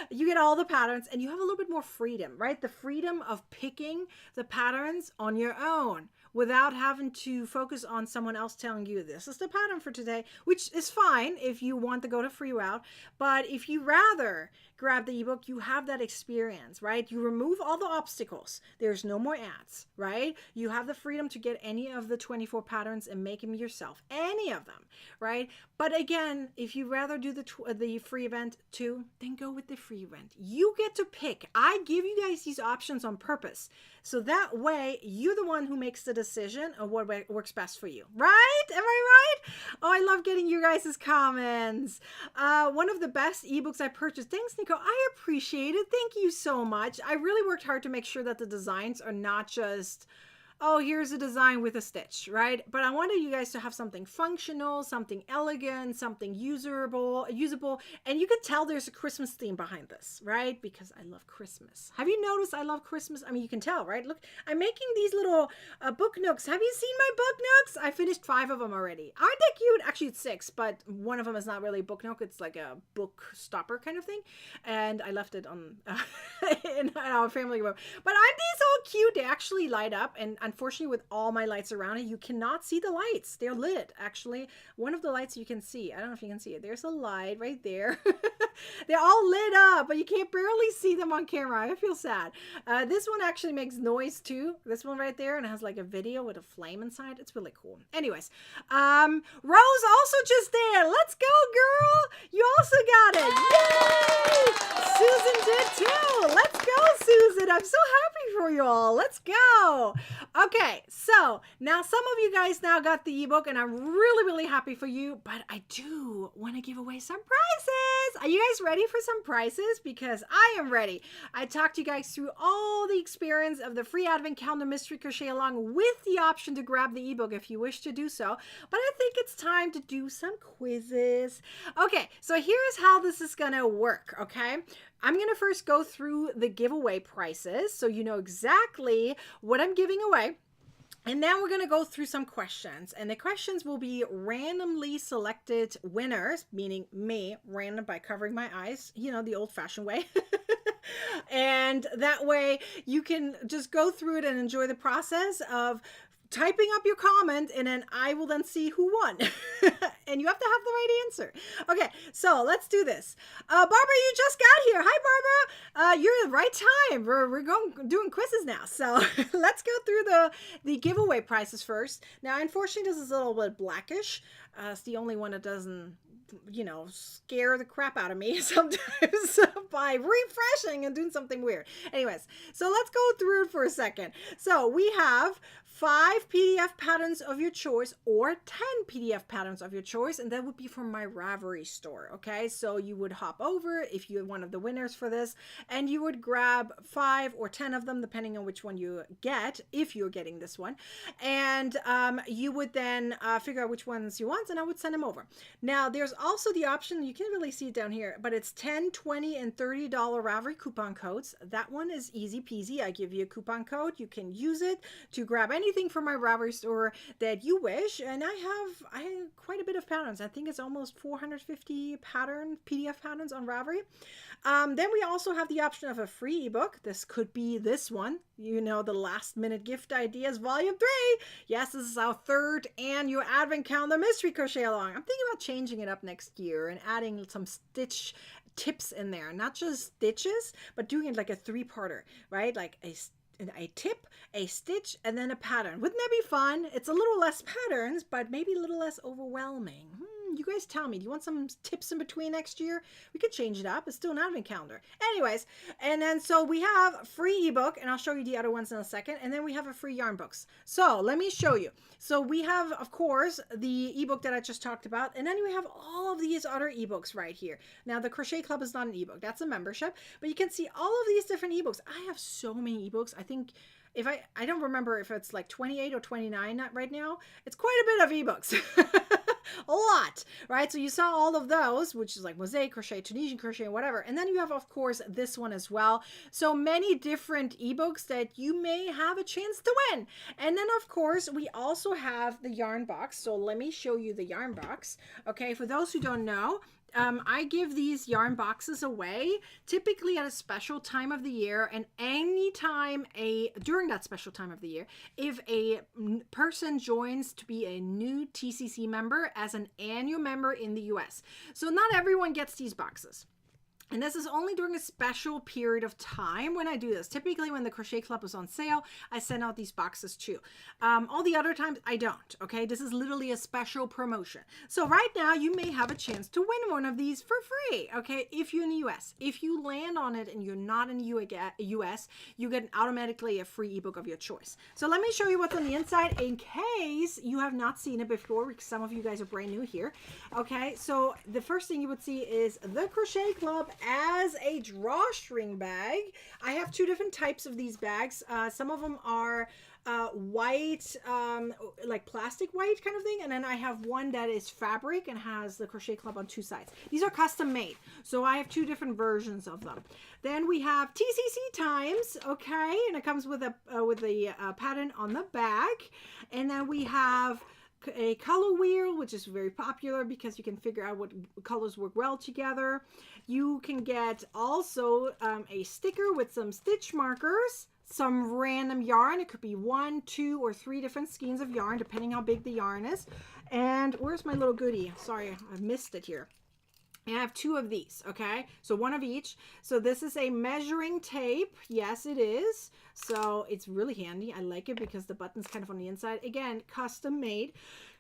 you get all the patterns and you have a little bit more freedom, right? The freedom of picking the patterns on your own without having to focus on someone else telling you this is the pattern for today, which is fine if you want to go the free route. But if you rather grab the ebook, you have that experience, right? You remove all the obstacles. There's no more ads, right? You have the freedom to get any of the 24 patterns and make them yourself, any of them, right? But again, if you rather do the free event too, then go with the free event. You get to pick. I give you guys these options on purpose, so that way you're the one who makes the decision of what works best for you, right? Am I right? Oh, I love getting you guys' comments. One of the best ebooks I purchased. Thanks, Nico. I appreciate it. Thank you so much. I really worked hard to make sure that the designs are not just, oh, here's a design with a stitch, right? But I wanted you guys to have something functional, something elegant, something usable, and you can tell there's a Christmas theme behind this, right? Because I love Christmas. Have you noticed I love Christmas? I mean, you can tell, right? Look, I'm making these little book nooks. Have you seen my book nooks? I finished 5 of them already. Aren't they cute? Actually, it's 6, but one of them is not really a book nook. It's like a book stopper kind of thing, and I left it on in our family room. But aren't these so cute? They actually light up, and unfortunately, with all my lights around it, you cannot see the lights. They're lit. Actually, one of the lights you can see. I don't know if you can see it. There's a light right there. They're all lit up, but you can't barely see them on camera. I feel sad. This one actually makes noise too. This one right there, and it has like a video with a flame inside. It's really cool. Anyways, Rose also just there. Let's go, girl. You also got it. Yay! Susan did too. Let's go, Susan. I'm so happy for you all. Let's go. Okay, so now some of you guys now got the ebook, and I'm really, really happy for you, but I do want to give away some prizes. Are you guys ready for some prizes? Because I am ready. I talked to you guys through all the experience of the free Advent Calendar Mystery Crochet along with the option to grab the ebook if you wish to do so, but I think it's time to do some quizzes. Okay, so here's how this is gonna work, okay? I'm going to first go through the giveaway prices so you know exactly what I'm giving away. And then we're going to go through some questions, and the questions will be randomly selected winners, meaning me, random by covering my eyes, you know, the old-fashioned way. And that way you can just go through it and enjoy the process of typing up your comment, and then I will then see who won. And you have to have the right answer. Okay, so let's do this. Barbara, you just got here. Hi, Barbara. You're at the right time. We're doing quizzes now. So let's go through the giveaway prices first. Now, unfortunately, this is a little bit blackish. It's the only one that doesn't, you know, scare the crap out of me sometimes by refreshing and doing something weird. Anyways, so let's go through it for a second. So we have 5 PDF patterns of your choice or 10 PDF patterns of your choice, and that would be from my Ravelry store. Okay, so you would hop over if you're one of the winners for this, and you would grab 5 or 10 of them depending on which one you get, if you're getting this one, and you would then figure out which ones you want, and I would send them over. Now there's also the option, you can't really see it down here, but it's $10, $20, and $30 Ravelry coupon codes. That one is easy peasy. I give you a coupon code. You can use it to grab anything from my Ravelry store that you wish, and I have quite a bit of patterns. I think it's almost 450 PDF patterns on Ravelry. Then we also have the option of a free ebook. This could be this one, you know, the last minute gift ideas volume 3. Yes, this is our 3rd annual Advent Calendar mystery crochet along. I'm thinking about changing it up next year and adding some stitch tips in there, not just stitches, but doing it like a 3-parter, right? Like a tip, a stitch, and then a pattern. Wouldn't that be fun? It's a little less patterns, but maybe a little less overwhelming. You guys tell me, do you want some tips in between next year? We could change it up. It's still an advent calendar. Anyways, and then so we have free ebook, and I'll show you the other ones in a second, and then we have a free yarn books. So let me show you. So we have, of course, the ebook that I just talked about, and then we have all of these other ebooks right here. Now, the Crochet Club is not an ebook. That's a membership, but you can see all of these different ebooks. I have so many ebooks. I think if I don't remember if it's like 28 or 29 right now. It's quite a bit of ebooks. A lot, right? So you saw all of those, which is like Mosaic crochet, Tunisian crochet, whatever. And then you have, of course, this one as well. So many different ebooks that you may have a chance to win. And then, of course, we also have the yarn box. So let me show you the yarn box. Okay, for those who don't know, I give these yarn boxes away typically at a special time of the year, and anytime during that special time of the year, if a person joins to be a new TCC member as an annual member in the US. So not everyone gets these boxes. And this is only during a special period of time when I do this. Typically when the Crochet Club is on sale, I send out these boxes too. All the other times I don't, okay? This is literally a special promotion. So right now you may have a chance to win one of these for free, okay? If you're in the US. If you land on it and you're not in the US, you get automatically a free ebook of your choice. So let me show you what's on the inside in case you have not seen it before, because some of you guys are brand new here. Okay, so the first thing you would see is the Crochet Club as a drawstring bag. I have 2 different types of these bags. Some of them are white, like plastic white kind of thing, and then I have one that is fabric and has the Crochet Club on 2 sides. These are custom made, so I have 2 different versions of them. Then we have TCC times, okay, and it comes with a pattern on the back. And then we have a color wheel, which is very popular because you can figure out what colors work well together. You can get also a sticker with some stitch markers, some random yarn. It could be 1, 2, or 3 different skeins of yarn, depending how big the yarn is. And where's my little goodie? Sorry, I missed it here. And I have 2 of these, okay? So 1 of each. So this is a measuring tape. Yes, it is. So it's really handy. I like it because the button's kind of on the inside. Again, custom made.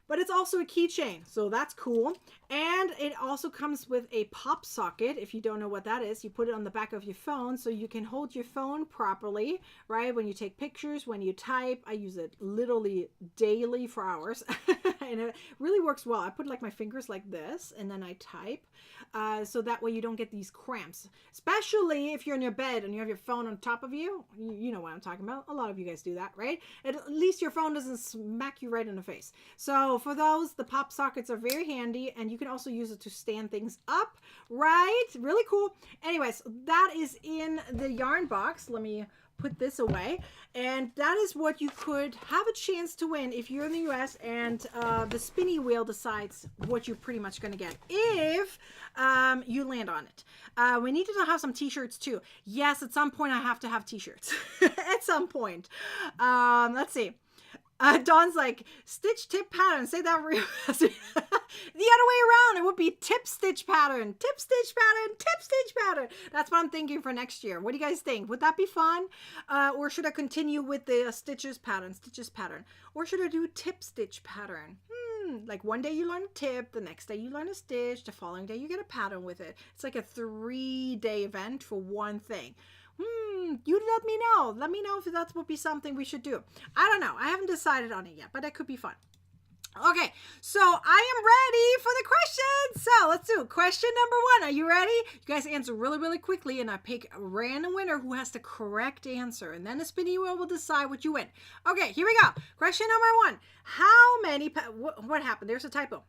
But it's also a keychain, so that's cool. And it also comes with a pop socket. If you don't know what that is, you put it on the back of your phone so you can hold your phone properly, right? When you take pictures, when you type. I use it literally daily for hours. And it really works well. I put like my fingers like this, and then I type. So that way you don't get these cramps. Especially if you're in your bed and you have your phone on top of you. You know what I'm talking about. A lot of you guys do that, right? At least your phone doesn't smack you right in the face. So So for those, the pop sockets are very handy, and you can also use it to stand things up, right? Really cool. Anyways, that is in the yarn box. Let me put this away, and that is what you could have a chance to win if you're in the US and the spinny wheel decides what you're pretty much going to get if you land on it. We need to have some t-shirts too. Yes, at some point I have to have t-shirts. At some point. Let's see. Dawn's like, stitch tip pattern. Say that real fast. The other way around. It would be tip stitch pattern. Tip stitch pattern. Tip stitch pattern. That's what I'm thinking for next year. What do you guys think? Would that be fun? Or should I continue with the stitches pattern? Or should I do tip stitch pattern? Like one day you learn a tip, the next day you learn a stitch, the following day you get a pattern with it. It's like a 3-day event for one thing. You let me know. Let me know if that would be something we should do. I don't know. I haven't decided on it yet, but that could be fun. Okay, so I am ready for the questions. So let's do question number 1. Are you ready? You guys answer really, really quickly, and I pick a random winner who has the correct answer, and then the spinny wheel will decide what you win. Okay, here we go. Question number 1. How many what happened? There's a typo.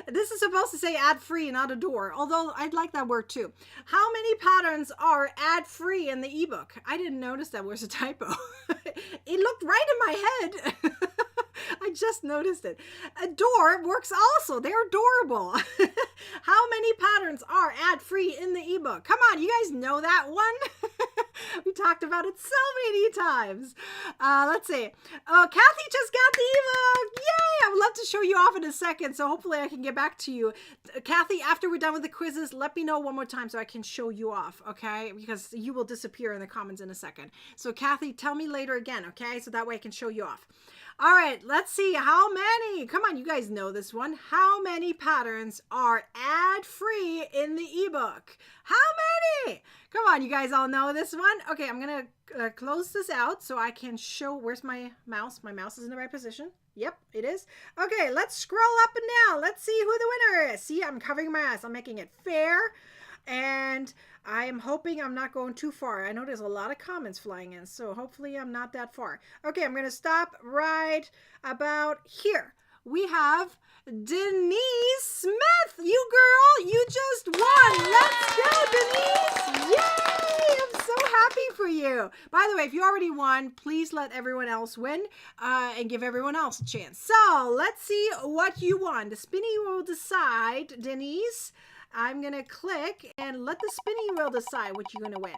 This is supposed to say ad-free, not adore, although I'd like that word too. How many patterns are ad-free in the ebook? I didn't notice that was a typo. It looked right in my head. I just noticed it. Adore works also. They're adorable. How many patterns are ad-free in the ebook? Come on, you guys know that one. We talked about it so many times. Let's see. Oh, Kathy just got the ebook. Yay! I would love to show you off in a second, so hopefully I can get back to you. Kathy, after we're done with the quizzes, let me know one more time so I can show you off, okay? Because you will disappear in the comments in a second. So Kathy, tell me later again, okay? So that way I can show you off. All right, let's see how many. Come on, you guys know this one. How many patterns are ad-free in the ebook? How many? Come on, you guys all know this one. Okay, I'm going to close this out so I can show. Where's my mouse? My mouse is in the right position. Yep, it is. Okay, let's scroll up and down. Let's see who the winner is. See, I'm covering my eyes. I'm making it fair. And I am hoping I'm not going too far. I know there's a lot of comments flying in, so hopefully I'm not that far. Okay, I'm going to stop right about here. We have Denise Smith. You girl, you just won. Let's go, Denise. Yay! I'm so happy for you. By the way, if you already won, please let everyone else win and give everyone else a chance. So let's see what you won. The spinny will decide, Denise. I'm going to click and let the spinning wheel decide what you're going to win.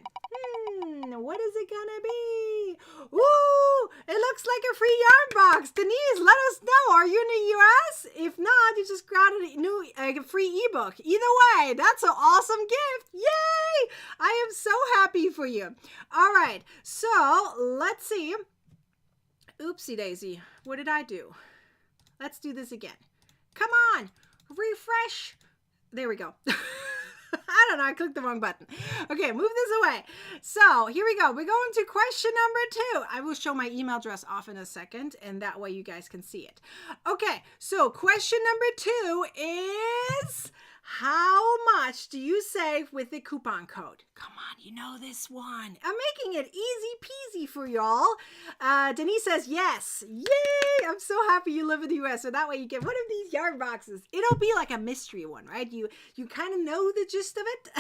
What is it going to be? Ooh, it looks like a free yarn box. Denise, let us know. Are you in the U.S.? If not, you just got a free ebook. Either way, that's an awesome gift. Yay! I am so happy for you. All right, so let's see. Oopsie daisy. What did I do? Let's do this again. Come on. Refresh. There we go. I don't know. I clicked the wrong button. Okay, move this away. So here we go. We're going to question number 2. I will show my email address off in a second, and that way you guys can see it. Okay, so question number 2 is, how much do you save with the coupon code? Come on, you know this one. I'm making it easy peasy for y'all. Denise says yes. Yay! I'm so happy you live in the US, so that way you get one of these yarn boxes. It'll be like a mystery one, right? You kind of know the gist of it,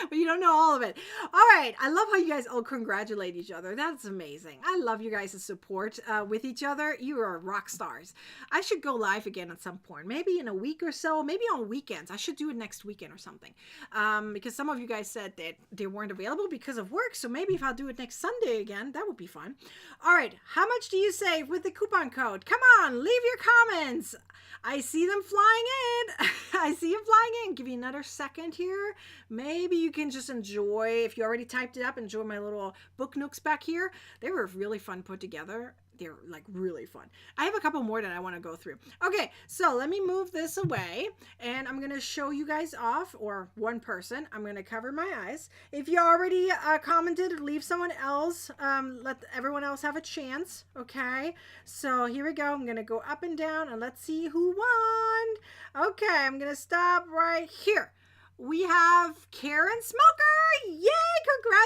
but you don't know all of it. All right, I love how you guys all congratulate each other. That's amazing. I love you guys' support with each other. You are rock stars. I should go live again at some point, maybe in a week or so, maybe on weekends. I should do it next weekend or something, because some of you guys said that they weren't available because of work, so maybe if I'll do it next Sunday again, that would be fun. All right, how much do you save with the coupon code? Come on, leave your comments. I see them flying in. I see them flying in. Give you another second here. Maybe you can just enjoy, if you already typed it up, enjoy my little book nooks back here. They were really fun put together. They're like really fun. I have a couple more that I want to go through. Okay, so let me move this away, and I'm going to show you guys off, or one person. I'm going to cover my eyes. If you already commented, leave someone else. Let everyone else have a chance. Okay, so here we go. I'm going to go up and down, and let's see who won. Okay, I'm going to stop right here. We have Karen Smoker. Yay,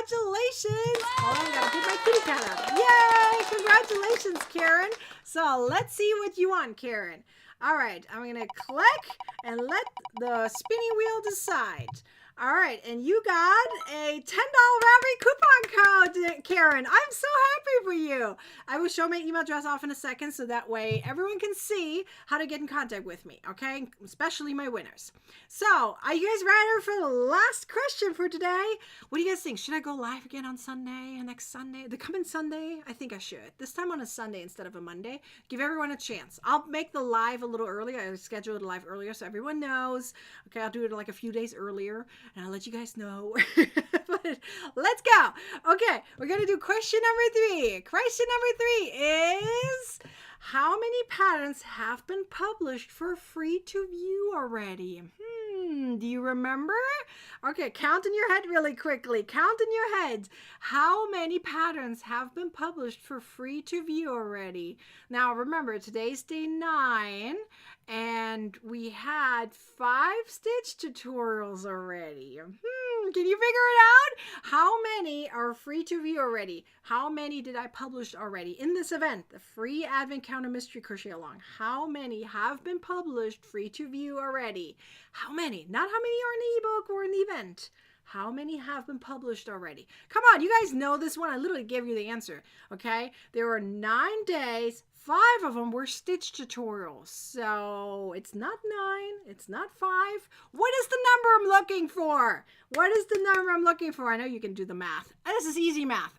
Congratulations. Oh, I gotta get my kitty cat out. Yay, congratulations, Karen. So let's see what you want, Karen. All right, I'm gonna click and let the spinning wheel decide. All right, and you got a $10 Ravelry coupon code, Karen. I'm so happy for you. I will show my email address off in a second so that way everyone can see how to get in contact with me, okay? Especially my winners. So, are you guys ready for the last question for today? What do you guys think? Should I go live again on Sunday, next Sunday? The coming Sunday? I think I should. This time on a Sunday instead of a Monday. Give everyone a chance. I'll make the live a little early. I scheduled it live earlier so everyone knows. Okay, I'll do it like a few days earlier. And I'll let you guys know. But let's go. Okay, we're going to do question number 3. Question number 3 is, how many patterns have been published for free to view already? Do you remember? Okay, count in your head really quickly. Count in your head. How many patterns have been published for free to view already? Now, remember, today's day 9, and we had 5 stitch tutorials already. Can you figure it out? How many are free to view already? How many did I publish already in this event, the free Advent Calendar Mystery Crochet Along? How many have been published free to view already? How many? Not how many are in the ebook or in the event. How many have been published already? Come on, you guys know this one. I literally gave you the answer, okay? There were 9 days. 5 of them were stitch tutorials. So it's not 9. It's not 5. What is the number I'm looking for? What is the number I'm looking for? I know you can do the math. This is easy math.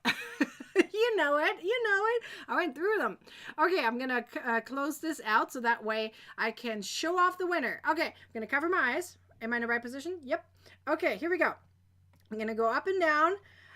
You know it. You know it. I went through them. Okay, I'm going to close this out so that way I can show off the winner. Okay, I'm going to cover my eyes. Am I in the right position? Yep. Okay, here we go. I'm going to go up and down.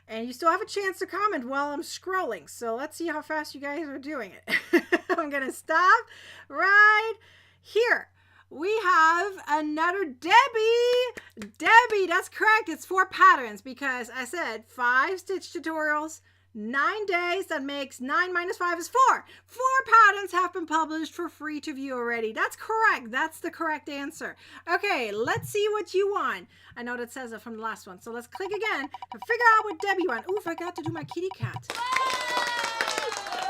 And you still have a chance to comment while I'm scrolling. So let's see how fast you guys are doing it. I'm going to stop right here. We have another Debbie. Debbie, that's correct. It's 4 patterns because I said 5 stitch tutorials, 9 days. That makes 9 minus 5 is 4. 4 patterns have been published for free to view already. That's correct. That's the correct answer. Okay, let's see what you want. I know that says it from the last one. So let's click again to figure out what Debbie won. Ooh, I forgot to do my kitty cat.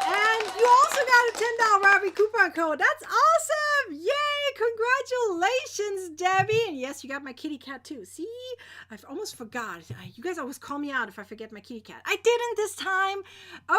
And you also got a $10 Ravelry coupon code. That's awesome. Yay. Congratulations, Debbie. And yes, you got my kitty cat too. See, I've almost forgot. You guys always call me out if I forget my kitty cat. I didn't this time.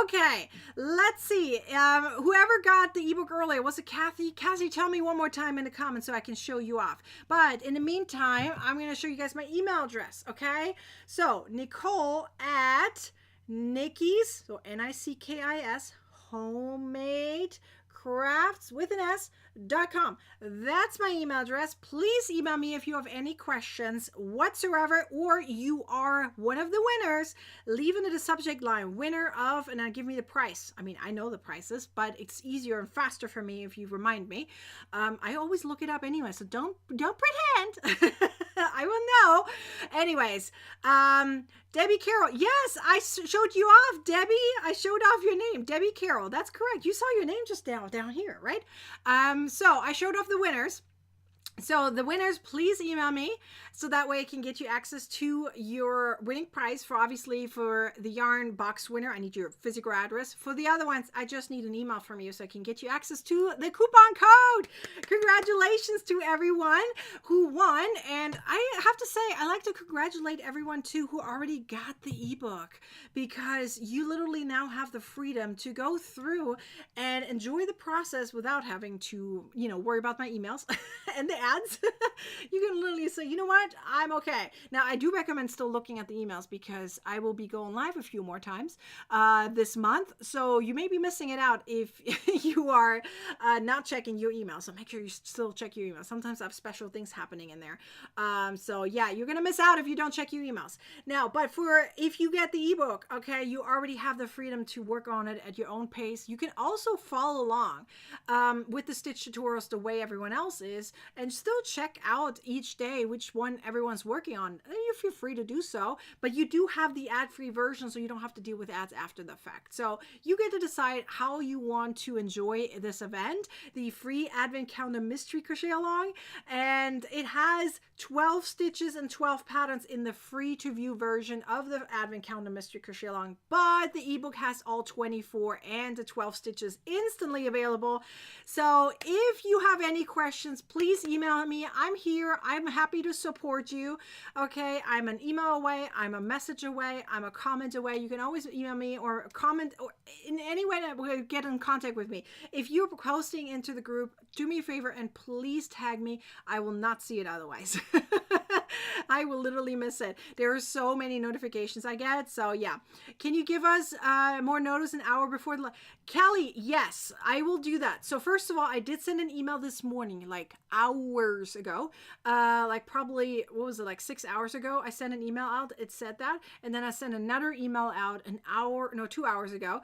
Okay, let's see. Whoever got the ebook earlier, was it Kathy? Kathy, tell me one more time in the comments so I can show you off. But in the meantime, I'm going to show you guys my email address, okay? So, Nicole at Nicky's, so Nickis, homemade crafts with an S.com. That's my email address. Please email me if you have any questions whatsoever, or you are one of the winners. Leave into the subject line, winner of, and then give me the price. I mean, I know the prices, but it's easier and faster for me if you remind me. I always look it up anyway, so don't pretend. I will know. Anyways, Debbie Carroll. Yes, I showed you off, Debbie. I showed off your name, Debbie Carroll. That's correct. You saw your name just down here, right? So I showed off the winners. So the winners, please email me so that way I can get you access to your winning prize. For obviously for the yarn box winner, I need your physical address. For the other ones, I just need an email from you so I can get you access to the coupon code. Congratulations to everyone who won. And I have to say, I like to congratulate everyone too who already got the ebook, because you literally now have the freedom to go through and enjoy the process without having to, worry about my emails and the ads. You can literally say, you know what, I'm okay. Now, I do recommend still looking at the emails because I will be going live a few more times this month. So you may be missing it out if you are not checking your email. So make sure you still check your email. Sometimes I have special things happening in there. So yeah, you're going to miss out if you don't check your emails. Now, but if you get the ebook, okay, you already have the freedom to work on it at your own pace. You can also follow along with the stitch tutorials the way everyone else is, and and still check out each day which one everyone's working on. And you feel free to do so, but you do have the ad-free version, so you don't have to deal with ads after the fact. So you get to decide how you want to enjoy this event, the free Advent Calendar Mystery Crochet Along, and it has 12 stitches and 12 patterns in the free to view version of the Advent Calendar Mystery Crochet Along, but the ebook has all 24 and the 12 stitches instantly available. So if you have any questions, please email me. I'm here. I'm happy to support you. Okay, I'm an email away, I'm a message away, I'm a comment away. You can always email me or comment or in any way that will get in contact with me. If you're posting into the group, do me a favor and please tag me. I will not see it otherwise. I will literally miss it. There are so many notifications I get. So yeah, can you give us more notice an hour before the Kelly? Yes, I will do that. So first of all, I did send an email this morning, like hours ago, like probably, what was it, like 6 hours ago? I sent an email out. It said that, and then I sent another email out 2 hours ago.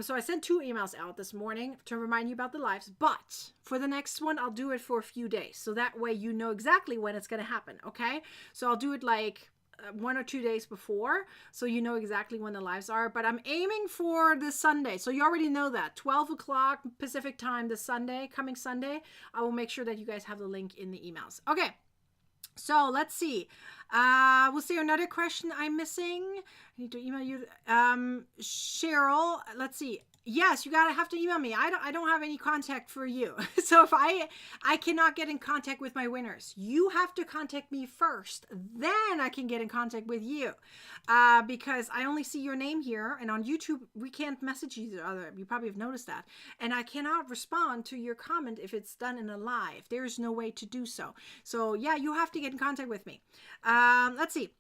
So I sent 2 emails out this morning to remind you about the lives, but for the next one, I'll do it for a few days. So that way you know exactly when it's going to happen. Okay. So I'll do it like 1 or 2 days before, so you know exactly when the lives are, but I'm aiming for this Sunday. So you already know that 12 o'clock Pacific time, this Sunday, coming Sunday. I will make sure that you guys have the link in the emails. Okay. So let's see. We'll see another question I'm missing. I need to email you. Cheryl, let's see. Yes, you have to email me. I don't have any contact for you. So if I cannot get in contact with my winners, you have to contact me first. Then I can get in contact with you. Because I only see your name here, and on YouTube we can't message each other. You probably have noticed that. And I cannot respond to your comment if it's done in a live. There's no way to do so. So yeah, you have to get in contact with me. Let's see.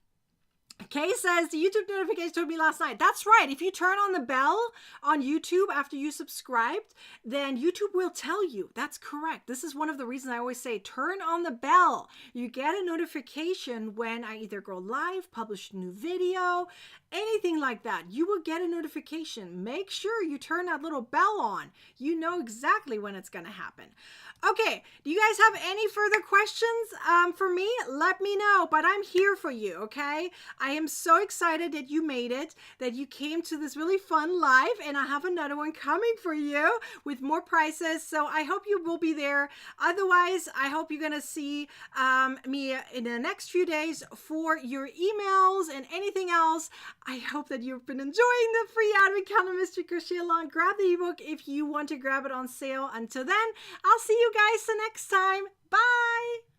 Kay says, the YouTube notification told me last night. That's right. If you turn on the bell on YouTube after you subscribed, then YouTube will tell you. That's correct. This is one of the reasons I always say, turn on the bell. You get a notification when I either go live, publish a new video, anything like that. You will get a notification. Make sure you turn that little bell on. You know exactly when it's going to happen. Okay, do you guys have any further questions for me? Let me know, but I'm here for you, okay? I am so excited that you made it, that you came to this really fun live, and I have another one coming for you with more prizes, so I hope you will be there. Otherwise, I hope you're going to see me in the next few days for your emails and anything else. I hope that you've been enjoying the free Advent Calendar Mystery Crochet Along. Grab the ebook if you want to grab it on sale. Until then, I'll see you guys the next time. Bye!